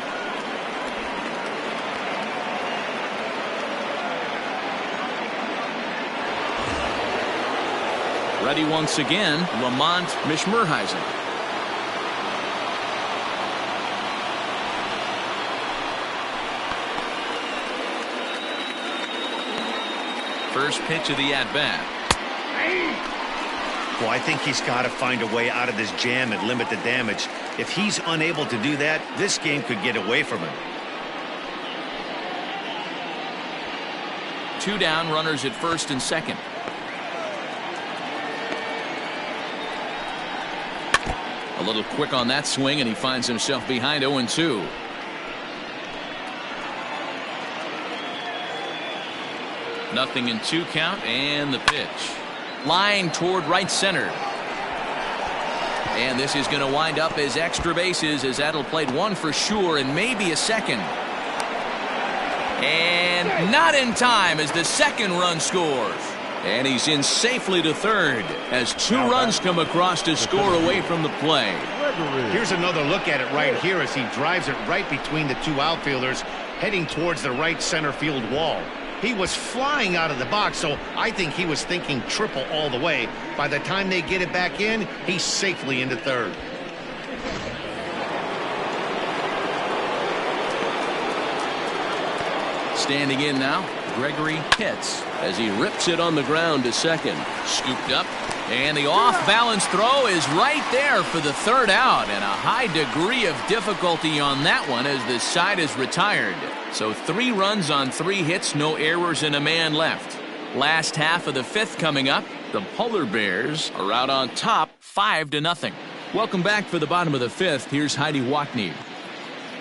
Ready once again, Lamont Mishmerheisen. First pitch of the at-bat.
Well, I think he's got to find a way out of this jam and limit the damage. If he's unable to do that, this game could get away from him.
2 down, runners at first and second. A little quick on that swing, and he finds himself behind 0-2. Nothing in 2 count, and the pitch. Line toward right center. And this is going to wind up as extra bases, as that'll play 1 for sure and maybe a second. And not in time as the second run scores. And he's in safely to third as 2 runs come across to score away from the play.
Here's another look at it right here as he drives it right between the 2 outfielders, heading towards the right center field wall. He was flying out of the box, so I think he was thinking triple all the way. By the time they get it back in, he's safely into third.
Standing in now, Gregory Pitts as he rips it on the ground to second. Scooped up, and the off-balance throw is right there for the 3rd out, and a high degree of difficulty on that one as the side is retired. So 3 runs on 3 hits, no errors, and a man left. Last half of the 5th coming up. The Polar Bears are out on top, 5-0. Welcome back for the bottom of the 5th. Here's Heidi Watney.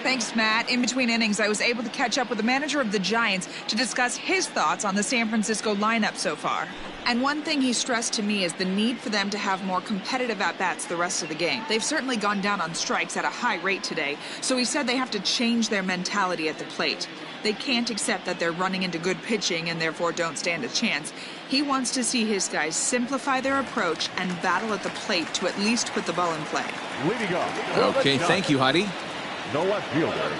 Thanks, Matt. In between innings, I was able to catch up with the manager of the Giants to discuss his thoughts on the San Francisco lineup so far. And one thing he stressed to me is the need for them to have more competitive at-bats the rest of the game. They've certainly gone down on strikes at a high rate today, so he said they have to change their mentality at the plate. They can't accept that they're running into good pitching and therefore don't stand a chance. He wants to see his guys simplify their approach and battle at the plate to at least put the ball in play.
Leading off.
Okay, thank you, Heidi.
The left fielder,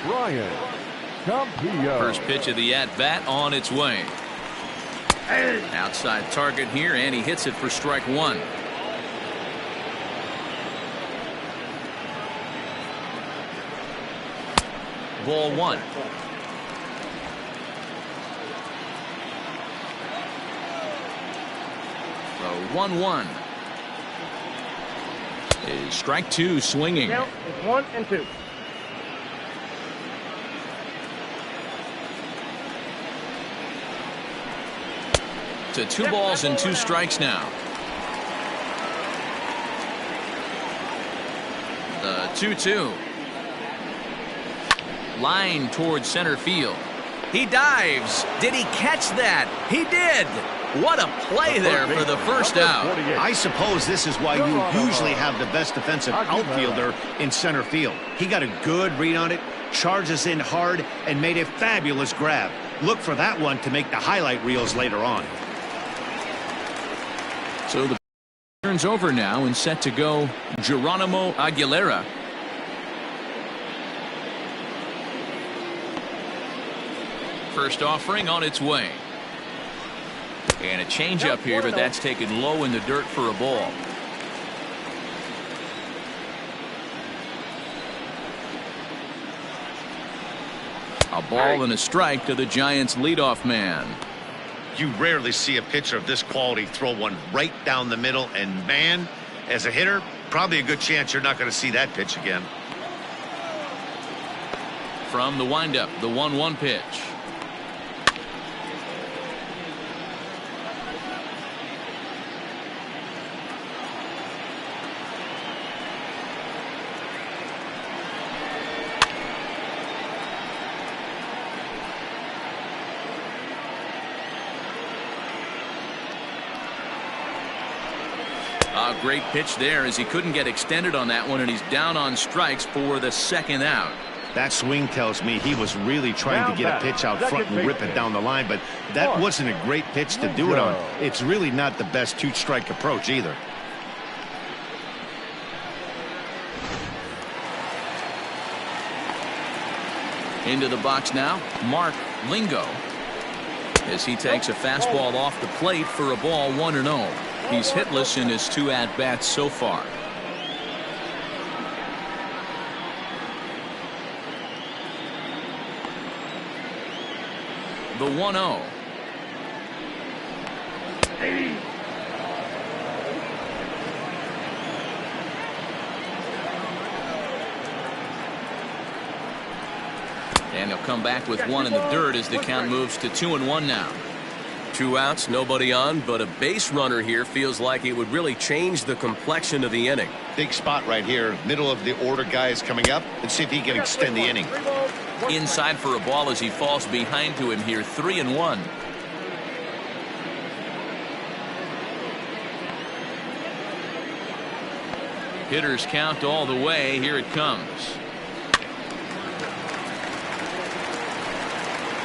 Ryan Campillo.
First pitch of the at-bat on its way. Outside target here, and he hits it for strike one. Ball one. The 1-1 is strike two, swinging.
Count is 1 and 2.
To 2 balls and 2 strikes now. The 2-2. Line towards center field. He dives. Did he catch that? He did. What a play there for the first out.
I suppose this is why you usually have the best defensive outfielder in center field. He got a good read on it, charges in hard, and made a fabulous grab. Look for that one to make the highlight reels later on.
So the turns over now and set to go Geronimo Aguilera. First offering on its way. And a changeup here, but that's taken low in the dirt for a ball. A ball and a strike to the Giants' leadoff man.
You rarely see a pitcher of this quality throw one right down the middle, and man, as a hitter, probably a good chance you're not going to see that pitch again.
From the windup, the 1-1 pitch. A great pitch there as he couldn't get extended on that one, and he's down on strikes for the second out.
That swing tells me he was really trying to get a pitch out front and rip it down the line, but that wasn't a great pitch to do it on. It's really not the best two-strike approach either.
Into the box now, Mark Lingo, as he takes a fastball off the plate for a ball, 1-0. He's hitless in his 2 at-bats so far. The 1-0. And he'll come back with one in the dirt as the count moves to 2-1 now.
2 outs, nobody on, but a base runner here feels like it would really change the complexion of the inning.
Big spot right here. Middle of the order guy is coming up. Let's see if he can extend the inning.
Inside for a ball as he falls behind to him here, 3-1. Hitters count all the way. Here it comes.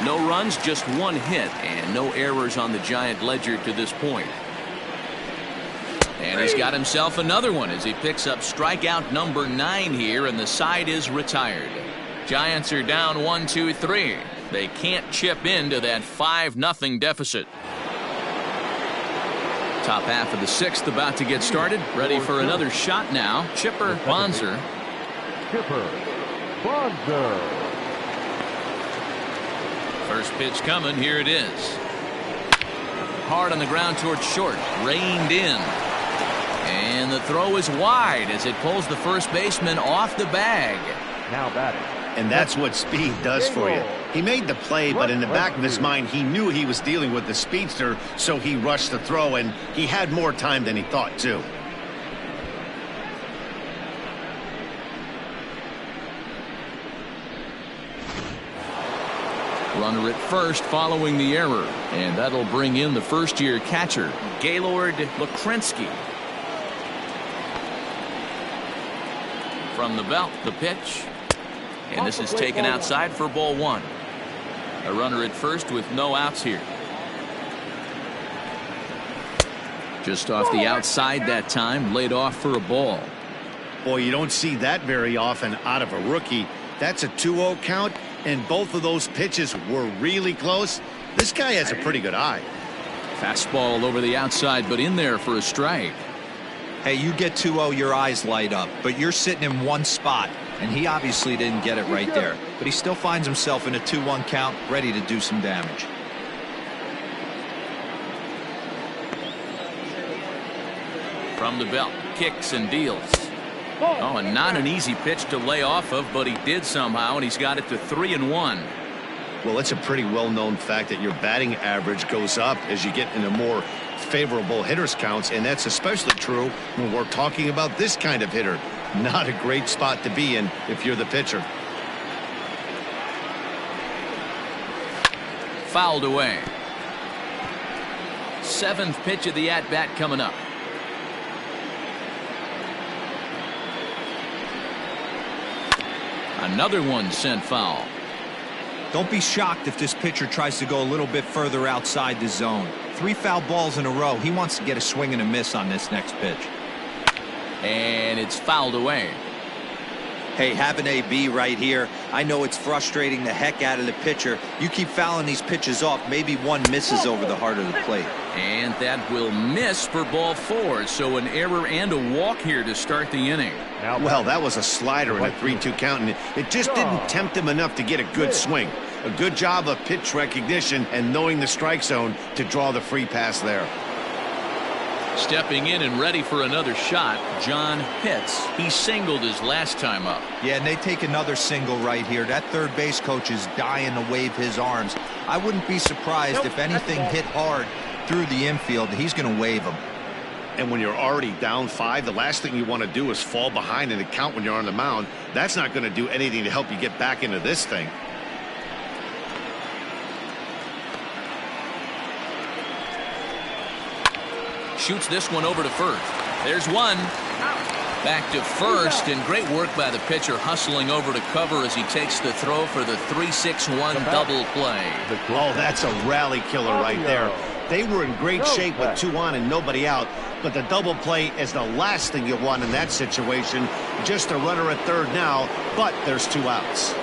No runs, just 1 hit, and no errors on the Giant ledger to this point. And he's got himself another one as he picks up strikeout number 9 here, and the side is retired. Giants are down 1-2-3. They can't chip into that 5-0 deficit. Top half of the 6th about to get started. Ready for another shot now. Chipper Bonser.
Chipper Bonser.
First pitch coming. Here it is. Hard on the ground towards short. Reined in. And the throw is wide as it pulls the first baseman off the bag.
Now batting.
And that's what speed does for you. He made the play, but in the back of his mind, he knew he was dealing with the speedster, so he rushed the throw, and he had more time than he thought, too.
Runner at first following the error, and that'll bring in the first-year catcher, Gaylord Lukrensky. From the belt, the pitch. And this is taken outside for ball one. A runner at first with no outs here. Just off the outside that time, laid off for a ball.
Boy, you don't see that very often out of a rookie. That's a 2-0 count, and both of those pitches were really close. This guy has a pretty good eye.
Fastball over the outside, but in there for a strike.
Hey, you get 2-0, your eyes light up, but you're sitting in one spot, and he obviously didn't get it right there. But he still finds himself in a 2-1 count, ready to do some damage.
From the belt, kicks and deals. Oh, and not an easy pitch to lay off of, but he did somehow, and he's got it to 3-1.
Well, it's a pretty well-known fact that your batting average goes up as you get into more favorable hitters counts, and that's especially true when we're talking about this kind of hitter. Not a great spot to be in if you're the pitcher.
Fouled away. Seventh pitch of the at-bat coming up. Another one sent foul.
Don't be shocked if this pitcher tries to go a little bit further outside the zone. 3 foul balls in a row. He wants to get a swing and a miss on this next pitch.
And it's fouled away.
Hey, have an AB right here. I know it's frustrating the heck out of the pitcher. You keep fouling these pitches off, maybe one misses over the heart of the plate.
And that will miss for ball 4. So an error and a walk here to start the inning.
Well, that was a slider in a 3-2 count, and it just didn't tempt him enough to get a good swing. A good job of pitch recognition and knowing the strike zone to draw the free pass there.
Stepping in and ready for another shot, John Pitts. He singled his last time up.
Yeah, and they take another single right here. That third base coach is dying to wave his arms. I wouldn't be surprised if anything hit hard through the infield. He's going to wave them.
And when you're already down 5, the last thing you want to do is fall behind in the count when you're on the mound. That's not going to do anything to help you get back into this thing.
Shoots this one over to first. There's one. Back to first, and great work by the pitcher hustling over to cover as he takes the throw for the 3-6-1 double play.
Oh, that's a rally killer right there. They were in great shape with 2 on and nobody out, but the double play is the last thing you want in that situation. Just a runner at third now, but there's 2 outs.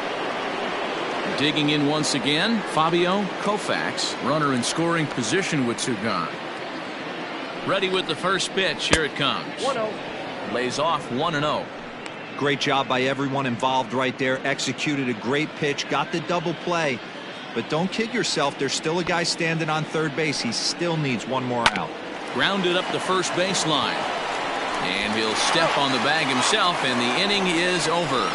Digging in once again, Fabio Koufax, runner in scoring position with 2 gone. Ready with the first pitch. Here it comes.
1-0.
Lays off 1-0.
Great job by everyone involved right there. Executed a great pitch. Got the double play. But don't kid yourself. There's still a guy standing on third base. He still needs 1 more out.
Grounded up the first baseline. And he'll step on the bag himself, and the inning is over.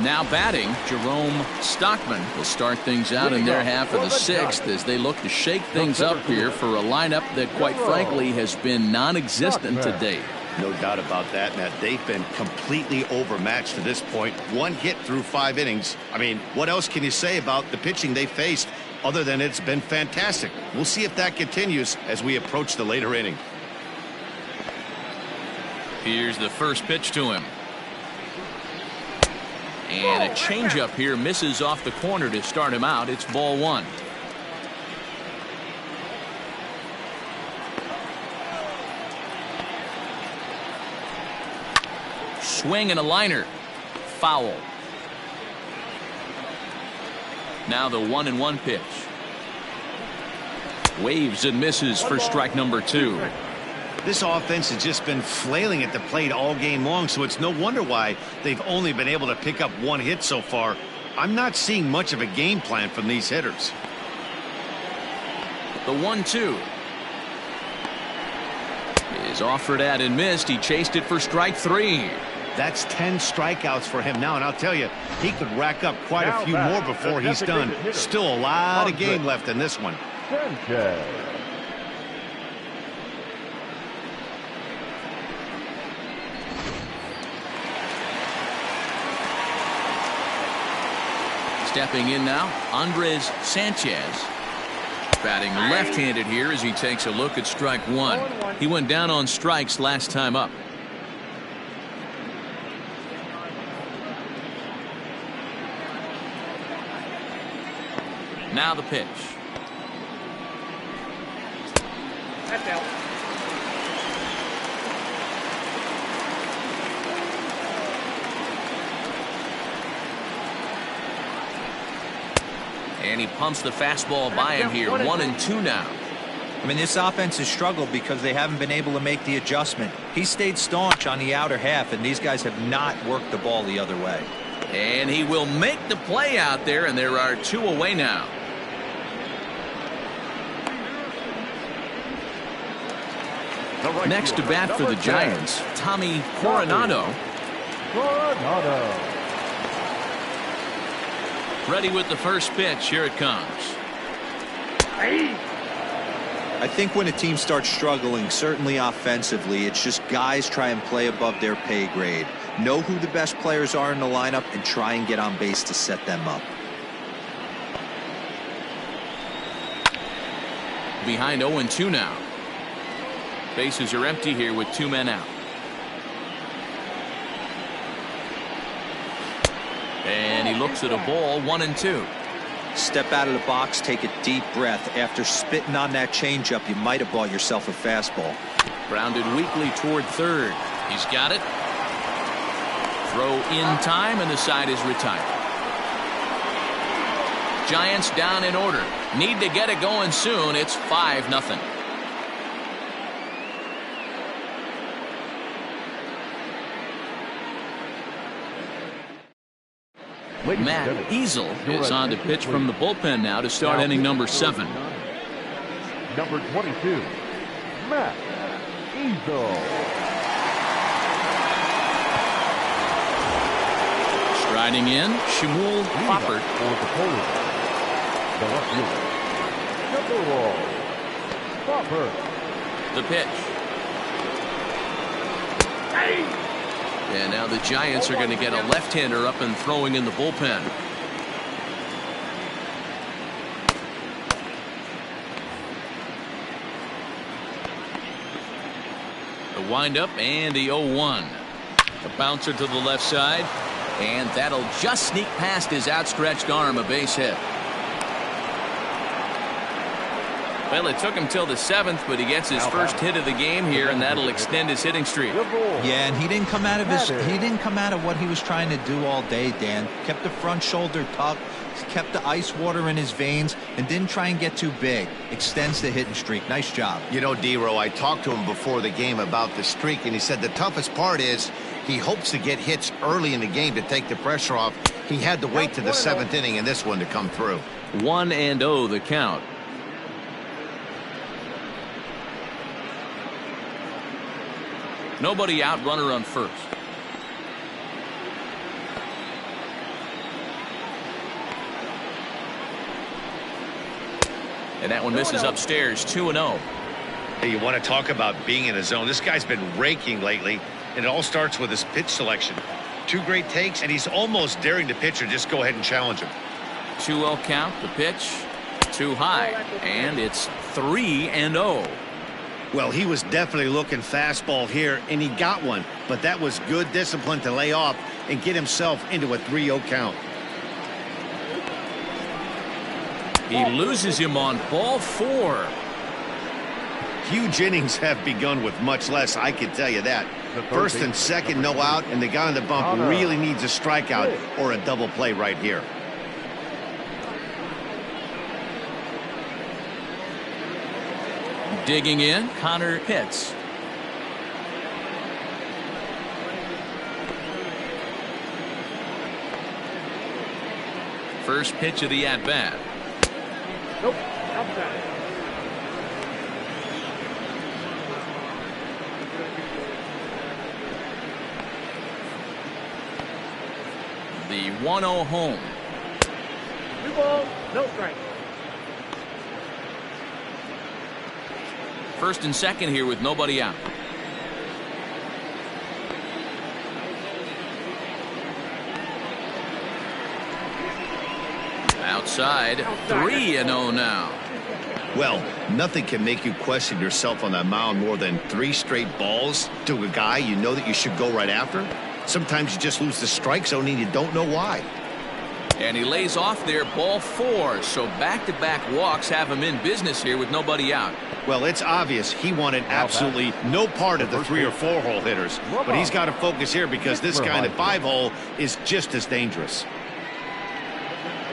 Now batting, Jerome Stockman will start things out in their half of the 6th as they look to shake things up here for a lineup that, quite frankly, has been non-existent to date.
No doubt about that, Matt. They've been completely overmatched to this point. 1 hit through 5 innings. I mean, what else can you say about the pitching they faced other than it's been fantastic? We'll see if that continues as we approach the later inning.
Here's the first pitch to him. And a changeup here misses off the corner to start him out. It's ball 1. Swing and a liner. Foul. Now the 1-1 pitch. Waves and misses for strike number 2.
This offense has just been flailing at the plate all game long, so it's no wonder why they've only been able to pick up 1 hit so far. I'm not seeing much of a game plan from these hitters.
The 1-2 is offered at and missed. He chased it for strike 3.
That's 10 strikeouts for him now, and I'll tell you, he could rack up quite a few more before he's done. Still a lot of game left in this one.
Sanchez.
Stepping in now, Andres Sanchez. Batting left-handed here as he takes a look at strike one. He went down on strikes last time up. Now the pitch.
That's out.
And he pumps the fastball by him here. 1-2 now.
I mean, this offense has struggled because they haven't been able to make the adjustment. He stayed staunch on the outer half, and these guys have not worked the ball the other way.
And he will make the play out there, and there are 2 away now. Next to bat for the Giants, Tommy Coronado. Ready with the first pitch. Here it comes.
I think when a team starts struggling, certainly offensively, it's just guys try and play above their pay grade. Know who the best players are in the lineup and try and get on base to set them up.
Behind 0-2 now. Bases are empty here with 2 men out. And he looks at a ball. 1-2.
Step out of the box, take a deep breath. After spitting on that changeup, you might have bought yourself a fastball.
Grounded weakly toward third. He's got it. Throw in time, and the side is retired. Giants down in order. Need to get it going soon. It's 5-0. Matt Easel is on to pitch from the bullpen now to start inning number 7.
Number 22, Matt Easel.
Striding in, Shmuel Poppert.
For the Polish, the left fielder, Poppert.
The pitch. And now the Giants are going to get a left-hander up and throwing in the bullpen. The windup and the 0-1. A bouncer to the left side, and that'll just sneak past his outstretched arm, a base hit. Well, it took him till the 7th, but he gets his first hit of the game here, and that'll extend his hitting streak.
Yeah, and he didn't come out of what he was trying to do all day, Dan. Kept the front shoulder tucked, kept the ice water in his veins, and didn't try and get too big. Extends the hitting streak. Nice job.
You know, D-Row, I talked to him before the game about the streak, and he said the toughest part is he hopes to get hits early in the game to take the pressure off. He had to wait to the 7th inning in this one to come through.
1-0 the count. Nobody out, runner on first. And that one misses upstairs. 2-0.
Hey, you want to talk about being in a zone? This guy's been raking lately, and it all starts with his pitch selection. 2 great takes, and he's almost daring the pitcher just go ahead and challenge him.
2-0 count. The pitch too high, and it's 3-0.
Well, he was definitely looking fastball here, and he got one. But that was good discipline to lay off and get himself into a 3-0 count.
He loses him on ball 4.
Huge innings have begun with much less, I can tell you that. First and second, no out, and the guy on the bump really needs a strikeout or a double play right here.
Digging in, Connor Pitts. First pitch of the at-bat.
Nope. Outside.
The 1-0 home.
2 balls, no strikes.
First and second here with nobody out. Outside, 3-0 now.
Well, nothing can make you question yourself on that mound more than 3 straight balls to a guy you know that you should go right after. Sometimes you just lose the strike zone and you don't know why.
And he lays off there, ball 4. So back-to-back walks have him in business here with nobody out.
Well, it's obvious he wanted absolutely no part of the 3 or 4 hole hitters. But he's got to focus here because this guy in the 5 hole is just as dangerous.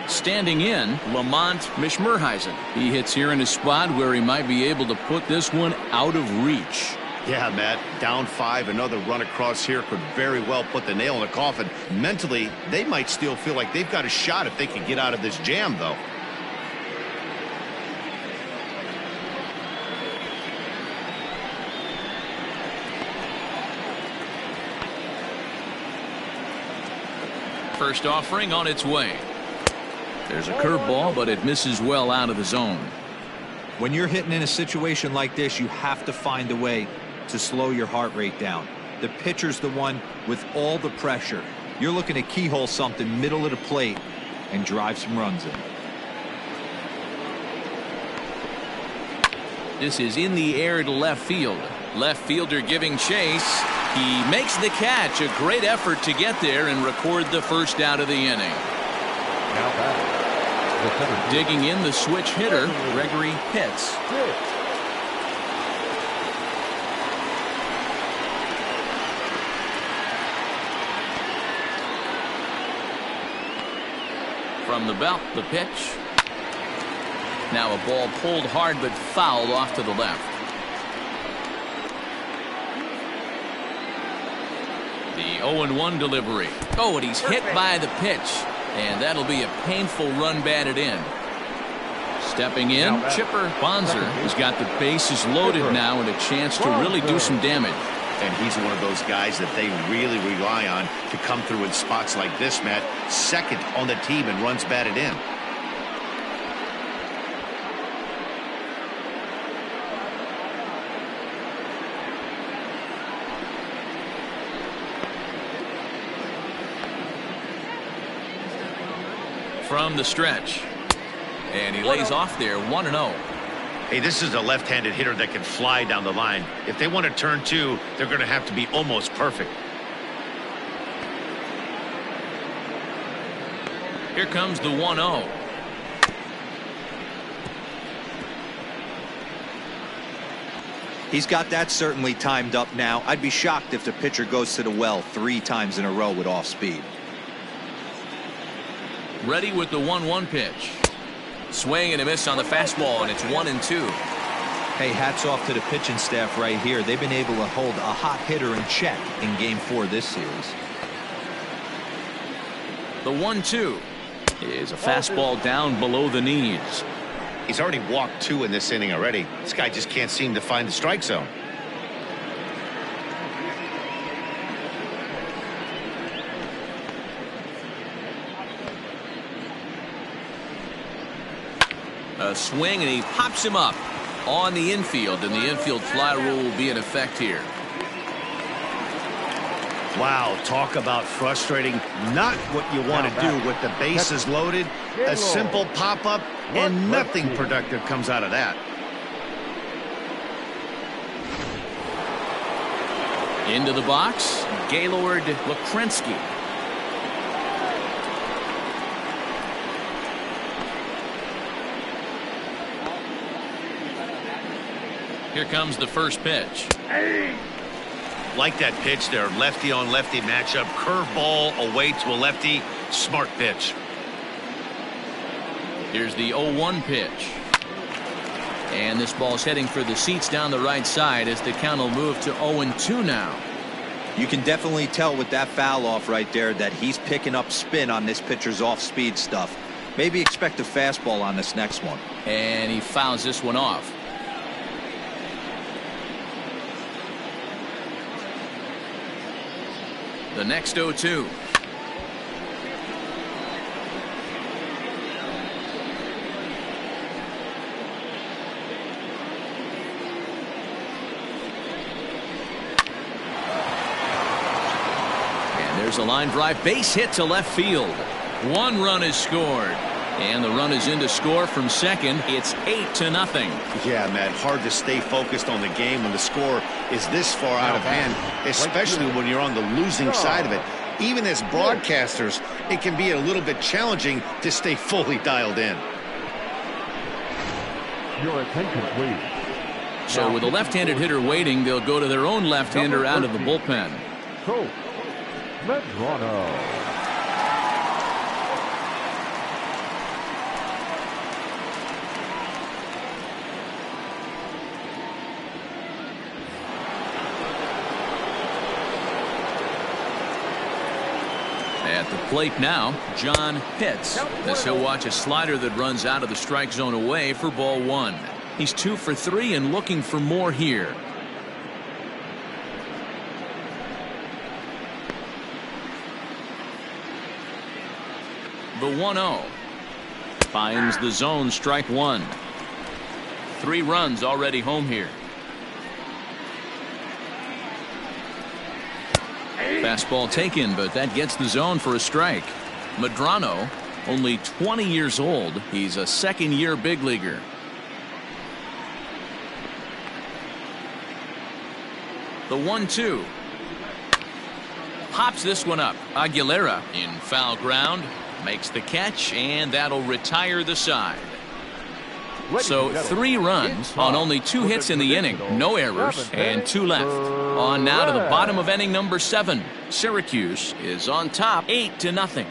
Standing in, Lamont Mishmerheisen. He hits here in a spot where he might be able to put this one out of reach.
Yeah, Matt, down 5, another run across here could very well put the nail in the coffin. Mentally, they might still feel like they've got a shot if they can get out of this jam, though.
First offering on its way. There's a curveball, but it misses well out of the zone.
When you're hitting in a situation like this, you have to find a way to slow your heart rate down. The pitcher's the one with all the pressure. You're looking to keyhole something middle of the plate and drive some runs in.
This is in the air to left field. Left fielder giving chase. He makes the catch. A great effort to get there and record the first out of the inning.
Now batting,
Digging in the switch hitter, Gregory Pitts. From the belt, the pitch. Now a ball pulled hard but fouled off to the left. The 0-1 delivery. Oh, and he's hit by the pitch. And that'll be a painful run batted in. Stepping in, Chipper Bonzer has got the bases loaded now and a chance to really do some damage.
And he's one of those guys that they really rely on to come through in spots like this, Matt. Second on the team and runs batted in.
From the stretch. And he lays off there, 1-0.
Hey, this is a left-handed hitter that can fly down the line. If they want to turn 2, they're going to have to be almost perfect.
Here comes the 1-0.
He's got that certainly timed up now. I'd be shocked if the pitcher goes to the well 3 times in a row with off speed.
Ready with the 1-1 pitch. Swing and a miss on the fastball, and it's 1-2.
Hey, hats off to the pitching staff right here. They've been able to hold a hot hitter in check in Game 4 this series.
The 1-2 is a fastball down below the knees.
He's already walked 2 in this inning already. This guy just can't seem to find the strike zone.
A swing, and he pops him up on the infield, and the infield fly rule will be in effect here.
Wow, talk about frustrating. Not what you want to do with the bases loaded. A simple pop-up, and nothing productive comes out of that.
Into the box, Gaylord Lakrensky. Here comes the first pitch.
Like that pitch there, lefty on lefty matchup, curveball away to a lefty, smart pitch.
Here's the 0-1 pitch. And this ball's heading for the seats down the right side as the count will move to 0-2 now.
You can definitely tell with that foul off right there that he's picking up spin on this pitcher's off-speed stuff. Maybe expect a fastball on this next one.
And he fouls this one off. The next 0-2. There's a line drive base hit to left field. 1 run is scored. And the run is in to score from second. It's 8-0.
Yeah, Matt, hard to stay focused on the game when the score is this far out of hand, especially when you're on the losing side of it. Even as broadcasters, it can be a little bit challenging to stay fully dialed in.
Your attention, please.
So with a left-handed hitter waiting, they'll go to their own left-hander out of the bullpen.
Coach, Medrano.
At the plate now, John Pitts. As he'll watch a slider that runs out of the strike zone away for ball 1. He's 2 for 3 and looking for more here. The 1-0. Finds the zone, strike 1. 3 runs already home here. Fastball taken, but that gets the zone for a strike. Medrano, only 20 years old. He's a second-year big leaguer. The 1-2. Pops this one up. Aguilera in foul ground. Makes the catch, and that'll retire the side. So 3 runs on only 2 hits in the inning. No errors, and 2 left. On now to the bottom of inning number 7. Syracuse is on top 8-0.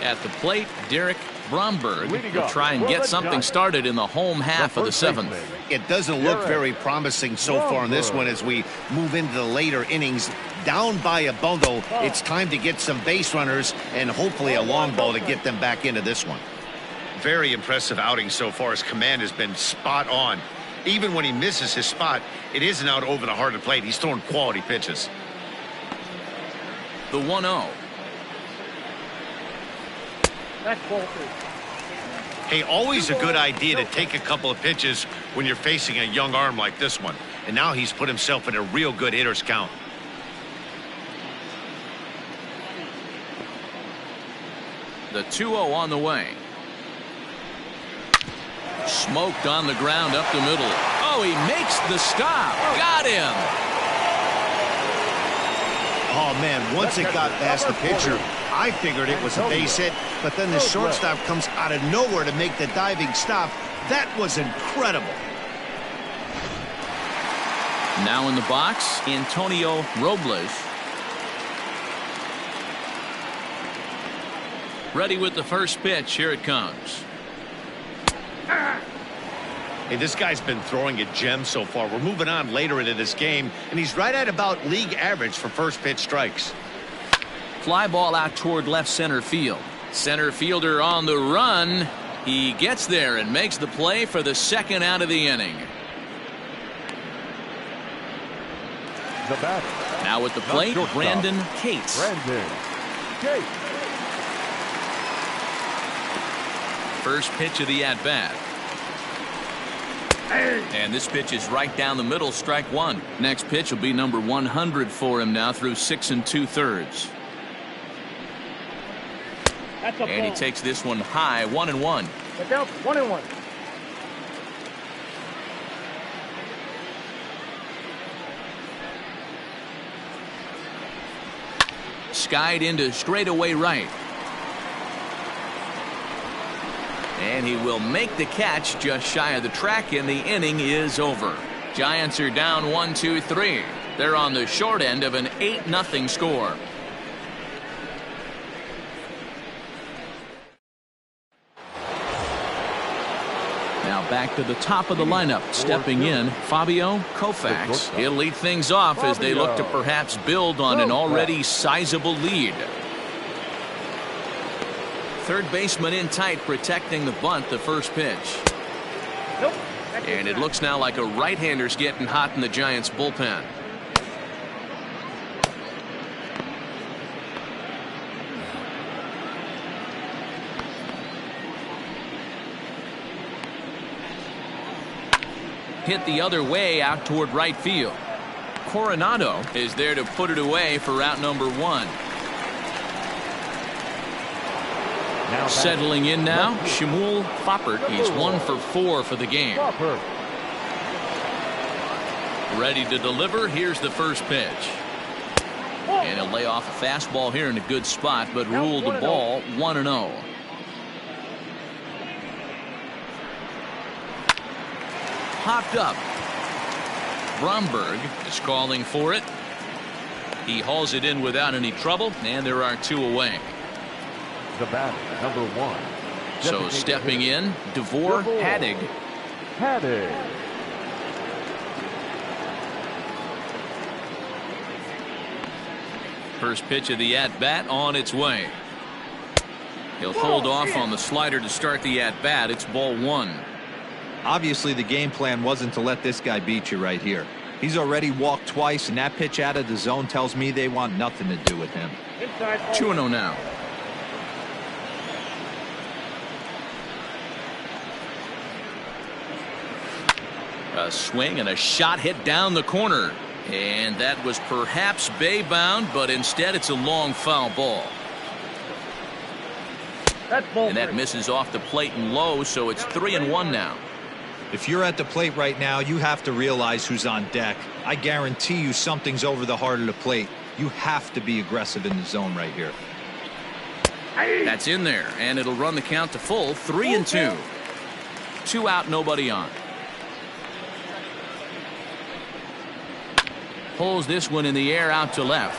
At the plate, Derek Bromberg will try and get something started in the home half of the 7th.
It doesn't look very promising so far in this one as we move into the later innings. Down by a bundle, it's time to get some base runners and hopefully a long ball to get them back into this one. Very impressive outing so far. His command has been spot on. Even when he misses his spot, it isn't out over the heart of the plate. He's throwing quality pitches.
The 1-0.
That's ball 2.
Hey, always a good idea to take a couple of pitches when you're facing a young arm like this one. And now he's put himself in a real good hitter's count.
The 2-0 on the way. Smoked on the ground up the middle. Oh, he makes the stop. Got him.
Oh, man, once it got past the pitcher, I figured it was a base hit, but then the shortstop comes out of nowhere to make the diving stop. That was incredible.
Now in the box, Antonio Robles. Ready with the first pitch. Here it comes.
Hey, this guy's been throwing a gem so far. We're moving on later into this game, and he's right at about league average for first pitch strikes.
Fly ball out toward left center field. Center fielder on the run. He gets there and makes the play for the second out of the inning.
The batter.
Now at the plate, Brandon Cates.
Brandon Cates.
First pitch of the at-bat. And this pitch is right down the middle, strike 1. Next pitch will be number 100 for him now through 6 2/3. And he takes this one high, 1-1.
Look out, 1-1.
Skied into straightaway right. And he will make the catch just shy of the track, and the inning is over. Giants are down 1-2-3. They're on the short end of an 8-0 score. Now back to the top of the lineup. Stepping in, Fabio Koufax. He'll lead things off as they look to perhaps build on an already sizable lead. Third baseman in tight, protecting the bunt, the first pitch.
Nope.
And it looks now like a right-hander's getting hot in the Giants bullpen. Hit the other way out toward right field. Coronado is there to put it away for out number 1.
Now
Settling in now, Shmuel Foppert. He's 1 for 4 for the game.
Crawford.
Ready to deliver. Here's the first pitch. And he'll lay off a fastball here in a good spot, but ruled the ball 1-0. Popped up. Bromberg is calling for it. He hauls it in without any trouble, and there are 2 away.
The batter, number 1.
So stepping in, DeVore Haddig.
Haddig.
First pitch of the at-bat on its way. He'll hold off on the slider to start the at-bat. It's ball 1.
Obviously, the game plan wasn't to let this guy beat you right here. He's already walked twice, and that pitch out of the zone tells me they want nothing to do with him.
2-0 now. A swing and a shot hit down the corner. And that was perhaps bay-bound, but instead it's a long foul ball. And that misses off the plate and low, so it's 3-1 now.
If you're at the plate right now, you have to realize who's on deck. I guarantee you something's over the heart of the plate. You have to be aggressive in the zone right here.
That's in there, and it'll run the count to full, 3-2. 2 out, nobody on. Pulls this one in the air out to left.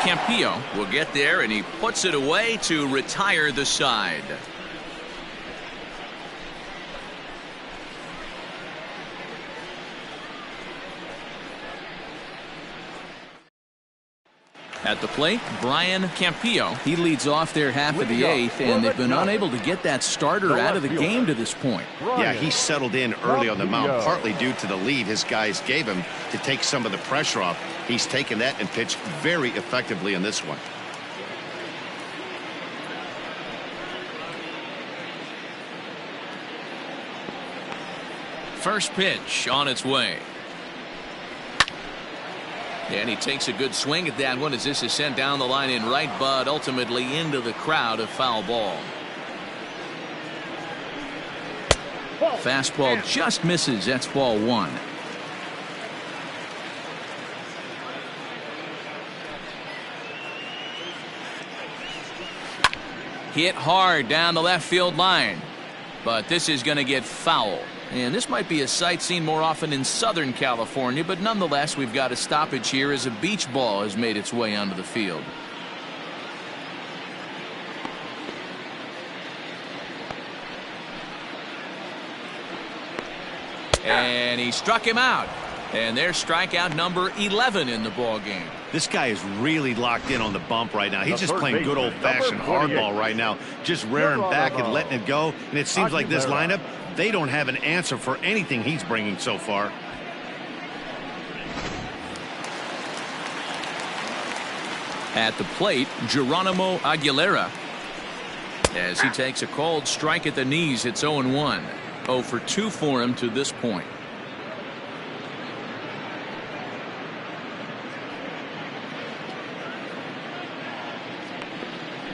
Campillo will get there, and he puts it away to retire the side. At the plate, Brian Campillo. He leads off their half of the 8th, and they've been unable to get that starter out of the game to this point.
Yeah, he settled in early on the mound, partly due to the lead his guys gave him to take some of the pressure off. He's taken that and pitched very effectively in this one.
First pitch on its way. And he takes a good swing at that one as this is sent down the line in right, but ultimately into the crowd, a foul ball. Fastball just misses. That's ball 1. Hit hard down the left field line, but this is going to get foul. And this might be a sight seen more often in Southern California, but nonetheless, we've got a stoppage here as a beach ball has made its way onto the field. And he struck him out. And there's strikeout number 11 in the ball game.
This guy is really locked in on the bump right now. He's just playing good old-fashioned hardball right now, just rearing back and letting it go. And it seems like this lineup, they don't have an answer for anything he's bringing so far.
At the plate, Geronimo Aguilera. As he takes a called strike at the knees, it's 0-1. 0 for 2 for him to this point.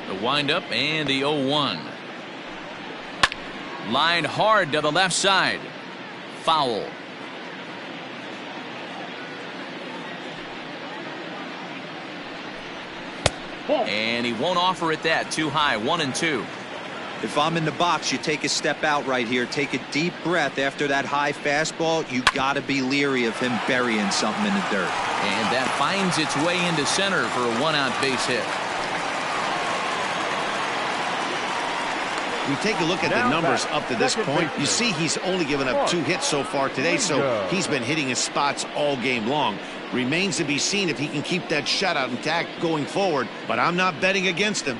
The windup and the 0-1. Lined hard to the left side. Foul. And he won't offer it that. Too high. 1-2.
If I'm in the box, you take a step out right here. Take a deep breath after that high fastball. You got to be leery of him burying something in the dirt.
And that finds its way into center for a 1-out base hit.
We take a look at the numbers up to this point. You see he's only given up 2 hits so far today, so he's been hitting his spots all game long. Remains to be seen if he can keep that shutout intact going forward, but I'm not betting against him.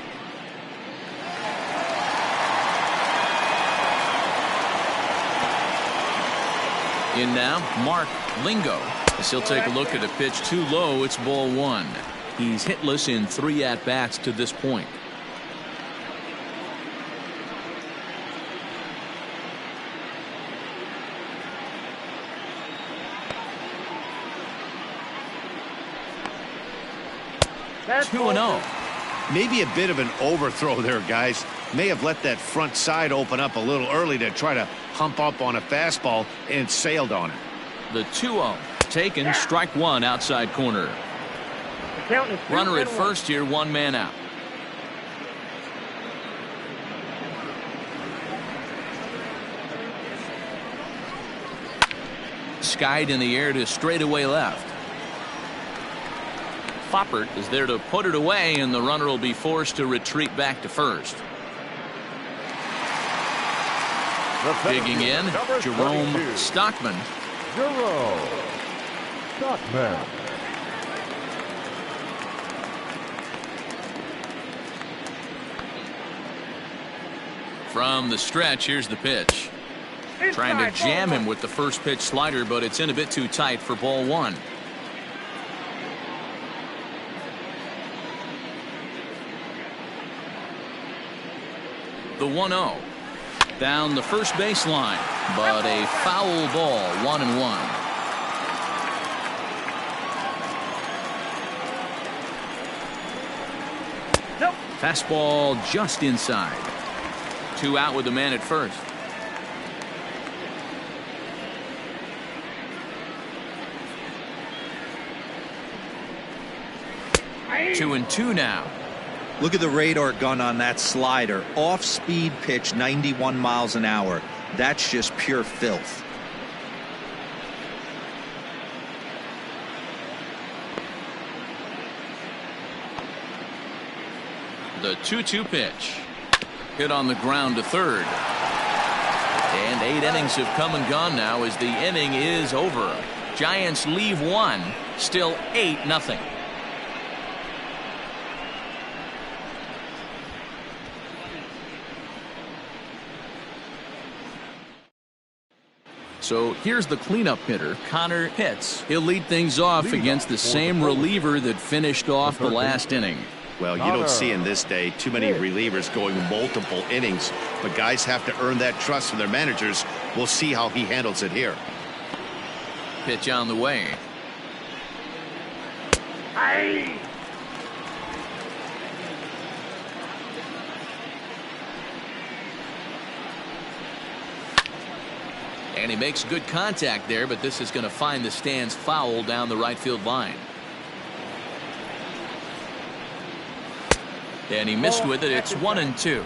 In now, Mark Lingo. As he'll take a look at a pitch too low, it's ball 1. He's hitless in 3 at-bats to this point.
That's
2-0.
Maybe a bit of an overthrow there, guys. May have let that front side open up a little early to try to hump up on a fastball and sailed on it.
The 2-0. Taken, strike one outside corner.
The count is 2
Runner at
and 1.
first here, one man out. Skied in the air to straightaway left. Foppert is there to put it away, and the runner will be forced to retreat back to first. Digging in,
Number
Jerome
32.
Stockman.
Jerome Stockman.
From the stretch, here's the pitch. Trying to jam him with the first pitch slider, but it's in a bit too tight for ball one. The 1-0. Down the first baseline, but a foul ball, 1-1.
Nope.
Fastball just inside. 2 out with the man at first.
Hey.
2-2 now.
Look at the radar gun on that slider. Off-speed pitch, 91 miles an hour. That's just pure filth.
The 2-2 pitch. Hit on the ground to third. And 8 innings have come and gone now as the inning is over. Giants leave 1, still 8-0. So here's the cleanup hitter, Connor Pitts. He'll lead things off against the same reliever that finished off the last inning.
Well, you don't see in this day too many relievers going multiple innings, but guys have to earn that trust from their managers. We'll see how he handles it here.
Pitch on the way.
Hey.
And he makes good contact there, but this is going to find the stands foul down the right field line. And he missed with it. It's 1-2.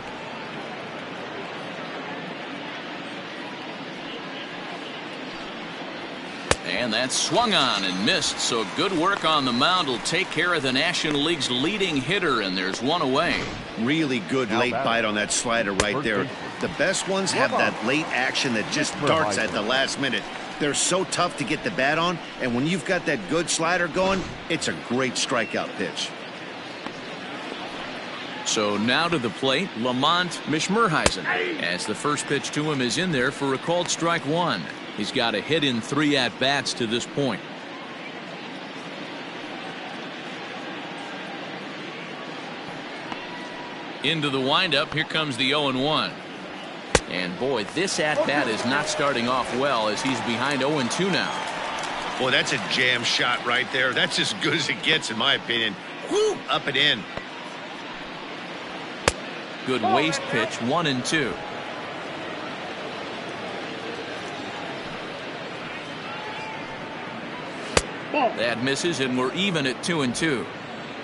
And that's swung on and missed. So good work on the mound will take care of the National League's leading hitter, and there's one away.
Really good late bite on that slider right there. The best ones have that late action that just darts at the last minute. They're so tough to get the bat on, and when you've got that good slider going, it's a great strikeout pitch.
So now to the plate, Lamont Mishmerheisen, as the first pitch to him is in there for a called strike one. He's got a hit in 3 at-bats to this point. Into the windup, here comes the 0-1. And boy, this at-bat is not starting off well as he's behind 0-2 now.
Boy, that's a jam shot right there. That's as good as it gets, in my opinion. Woo! Up and in.
Good waist pitch, 1-2. That misses, and we're even at 2-2.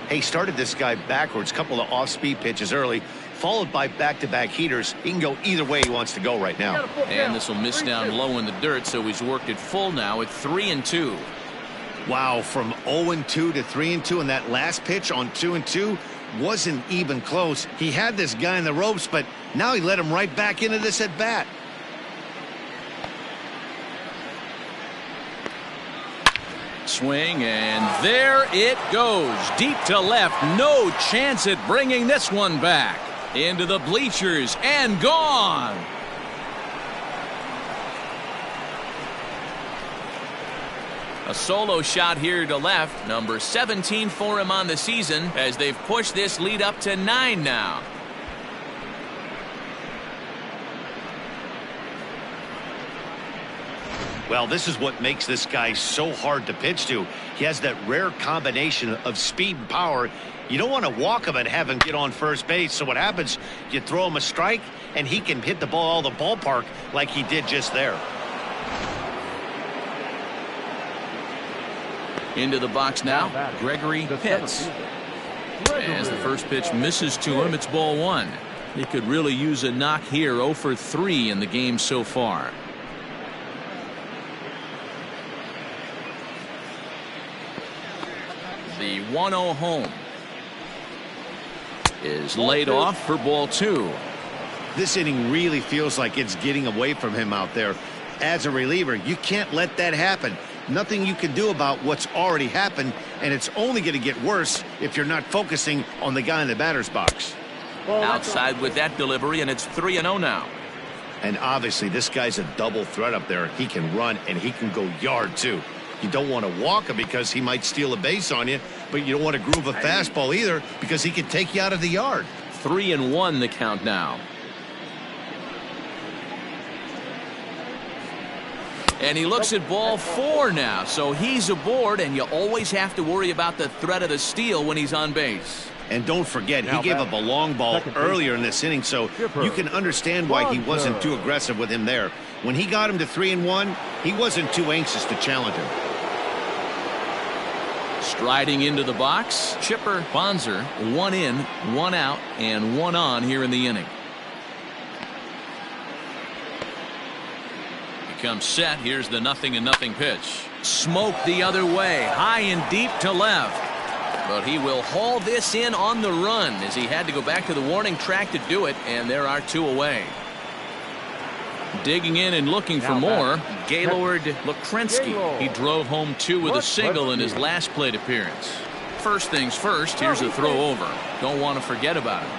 He started this guy backwards, couple of off-speed pitches early, followed by back-to-back heaters. He can go either way he wants to go right now.
And this will miss down low in the dirt, so he's worked it full now at 3-2.
Wow, from 0-2 to 3-2, and that last pitch on 2-2 wasn't even close. He had this guy in the ropes, but now he let him right back into this at bat.
Swing, and there it goes. Deep to left. No chance at bringing this one back. Into the bleachers and gone. A solo shot here to left. Number 17 for him on the season as they've pushed this lead up to 9 now.
Well, this is what makes this guy so hard to pitch to. He has that rare combination of speed and power. You don't want to walk him and have him get on first base. So what happens, you throw him a strike, and he can hit the ball all the ballpark like he did just there.
Into the box now, Gregory Pitts. As the first pitch misses to him, it's ball one. He could really use a knock here. 0 for 3 in the game so far. The 1-0 home is laid off for ball two.
This inning really feels like it's getting away from him out there. As a reliever, you can't let that happen. Nothing you can do about what's already happened, and it's only going to get worse if you're not focusing on the guy in the batter's box.
Outside with that delivery, and it's 3-0 now.
And obviously this guy's a double threat up there. He can run and he can go yard too. You don't want to walk him because he might steal a base on you, but you don't want to groove a fastball either because he can take you out of the yard.
3-1 the count now. And he looks at ball 4 now, so he's aboard, and you always have to worry about the threat of the steal when he's on base.
And don't forget, he gave up a long ball earlier in this inning, so you can understand why he wasn't too aggressive with him there. When he got him to 3-1, he wasn't too anxious to challenge him.
Striding into the box, Chipper Bonser. 1 in, 1 out, and 1 on here in the inning. Comes set. Here's the 0-0 pitch. Smoke the other way, high and deep to left. But he will haul this in on the run as he had to go back to the warning track to do it, and there are 2 away. Digging in and looking for more, Gaylord Lukrensky. He drove home 2 with a single in his last plate appearance. First things first, here's a throw over. Don't want to forget about it.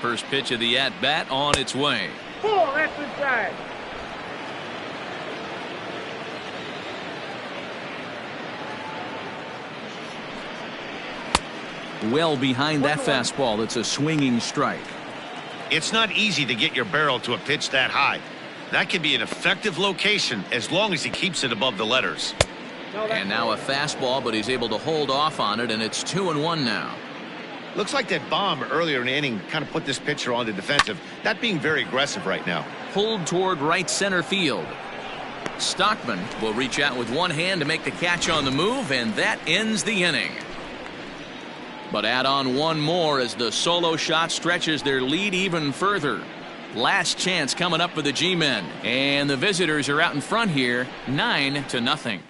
First pitch of the at-bat on its way.
Ball, that's inside.
Well behind that fastball. It's a swinging strike.
It's not easy to get your barrel to a pitch that high. That can be an effective location as long as he keeps it above the letters.
And now a fastball, but he's able to hold off on it, and it's 2-1 now.
Looks like that bomb earlier in the inning kind of put this pitcher on the defensive. Not being very aggressive right now.
Pulled toward right center field. Stockman will reach out with one hand to make the catch on the move, and that ends the inning. But add on one more as the solo shot stretches their lead even further. Last chance coming up for the G-men, and the visitors are out in front here, 9-0.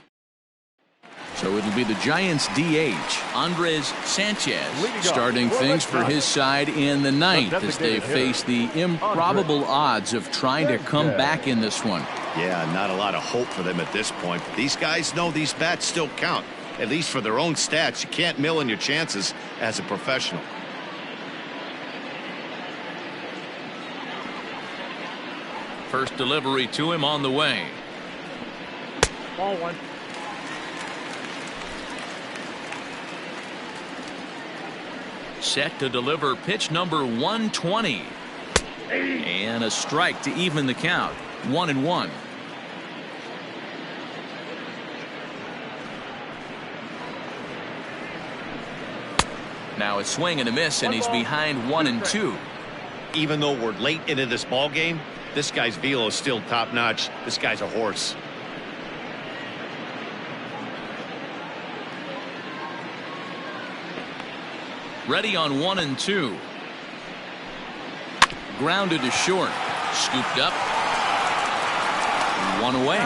So it'll be the Giants DH, Andres Sanchez, starting things for his side in the ninth as they face the improbable odds of trying to come back in this one.
Yeah, not a lot of hope for them at this point. But these guys know these bats still count, at least for their own stats. You can't mill in your chances as a professional.
First delivery to him on the way.
Ball 1.
Set to deliver pitch number 120. And a strike to even the count. 1-1. Now a swing and a miss, and he's behind 1-2.
Even though we're late into this ball game, this guy's velo is still top notch. This guy's a horse.
Ready on 1-2. Grounded to short. Scooped up. 1 away.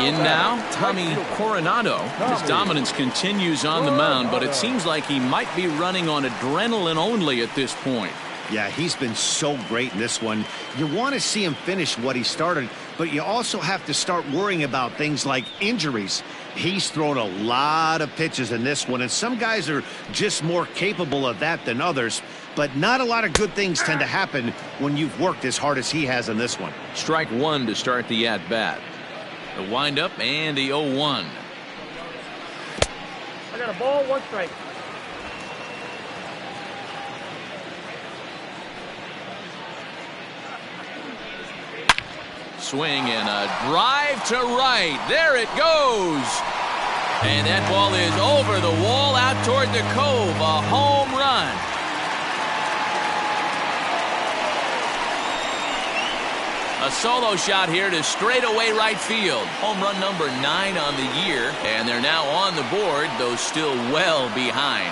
In now, Tommy Coronado. His dominance continues on the mound, but it seems like he might be running on adrenaline only at this point.
Yeah, he's been so great in this one. You want to see him finish what he started, but you also have to start worrying about things like injuries. He's thrown a lot of pitches in this one, and some guys are just more capable of that than others, but not a lot of good things tend to happen when you've worked as hard as he has in this one.
Strike 1 to start the at-bat. The windup and the 0-1.
I got a ball, 1 strike.
Swing and a drive to right. There it goes. And that ball is over the wall out toward the cove. A home run. A solo shot here to straightaway right field. Home run number 9 on the year. And they're now on the board, though still well behind.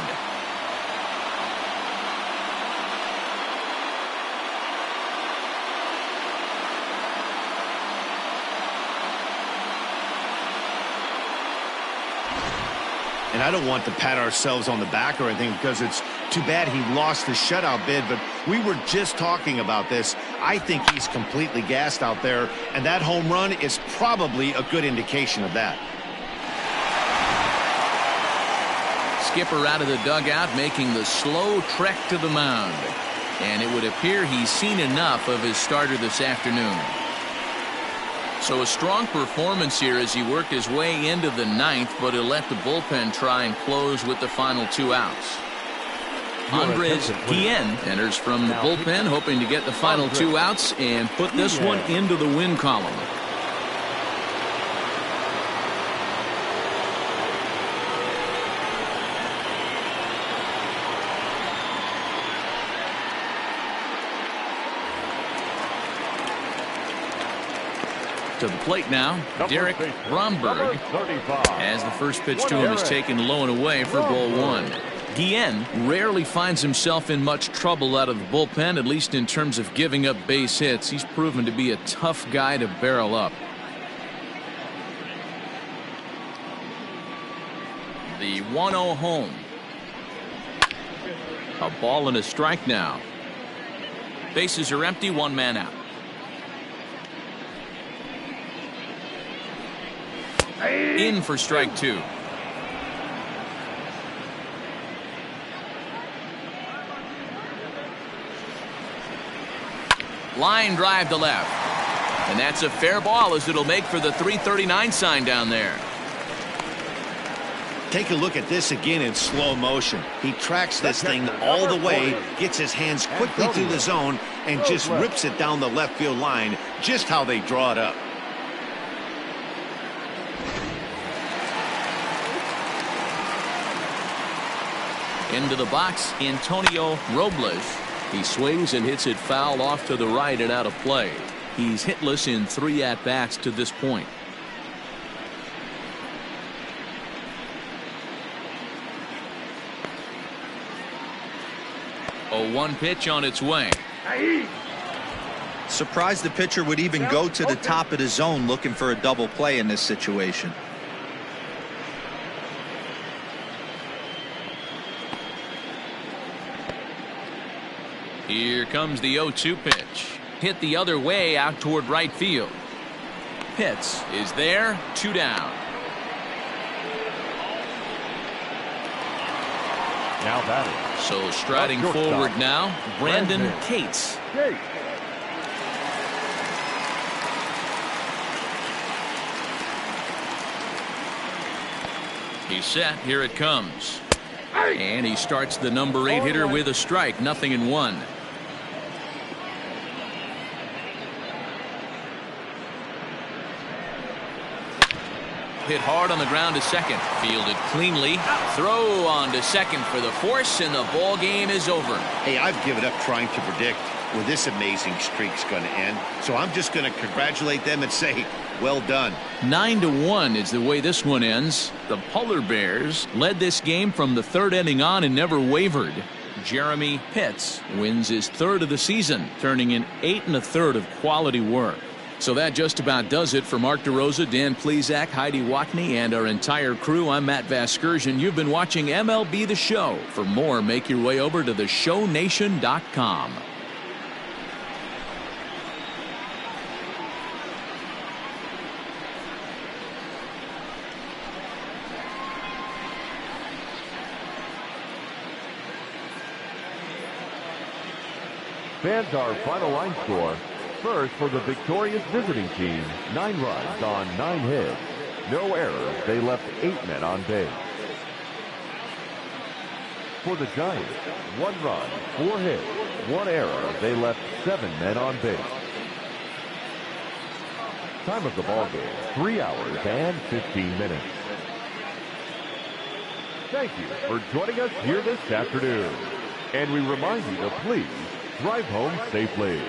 And I don't want to pat ourselves on the back or anything because it's too bad he lost the shutout bid, but we were just talking about this. I think he's completely gassed out there, and that home run is probably a good indication of that.
Skipper out of the dugout making the slow trek to the mound. And it would appear he's seen enough of his starter this afternoon. So a strong performance here as he worked his way into the 9th, but he'll let the bullpen try and close with the final 2 outs. Andres Guillen enters from the bullpen, hoping to get the final 2 outs and put this one into the win column. To the plate now, Derek Bromberg, as the first pitch to him is taken low and away for ball 1. Guillen rarely finds himself in much trouble out of the bullpen, at least in terms of giving up base hits. He's proven to be a tough guy to barrel up. The 1-0 home. A ball and a strike now. Bases are empty, 1 man out. In for strike 2. Line drive to left. And that's a fair ball as it'll make for the 339 sign down there.
Take a look at this again in slow motion. He tracks this thing all the way, gets his hands quickly through the zone, and just rips it down the left field line, just how they draw it up.
Into the box, Antonio Robles. He swings and hits it foul off to the right and out of play. He's hitless in 3 at-bats to this point. A 1 pitch on its way.
Surprised the pitcher would even go to the top of the zone looking for a double play in this situation.
Here comes the 0-2 pitch. Hit the other way out toward right field. Pitts is there, 2 down.
Now batting.
So striding forward now, Brandon Cates. He's set. Here it comes. And he starts the number 8 hitter with a strike. 0-1. Hit hard on the ground to second. Fielded cleanly. Throw on to second for the force, and the ball game is over.
Hey, I've given up trying to predict where this amazing streak's going to end. So I'm just going to congratulate them and say, well done.
9-1 is the way this one ends. The Polar Bears led this game from the 3rd inning on and never wavered. Jeremy Pitts wins his 3rd of the season, turning in 8 1/3 of quality work. So that just about does it for Mark DeRosa, Dan Plesac, Heidi Watney, and our entire crew. I'm Matt Vasgersian. You've been watching MLB The Show. For more, make your way over to theshownation.com.
Fans, our final line score. First, for the victorious visiting team, 9 runs on 9 hits. No errors. They left 8 men on base. For the Giants, 1 run, 4 hits, 1 error. They left 7 men on base. Time of the ball game, 3 hours and 15 minutes. Thank you for joining us here this afternoon. And we remind you to please drive home safely.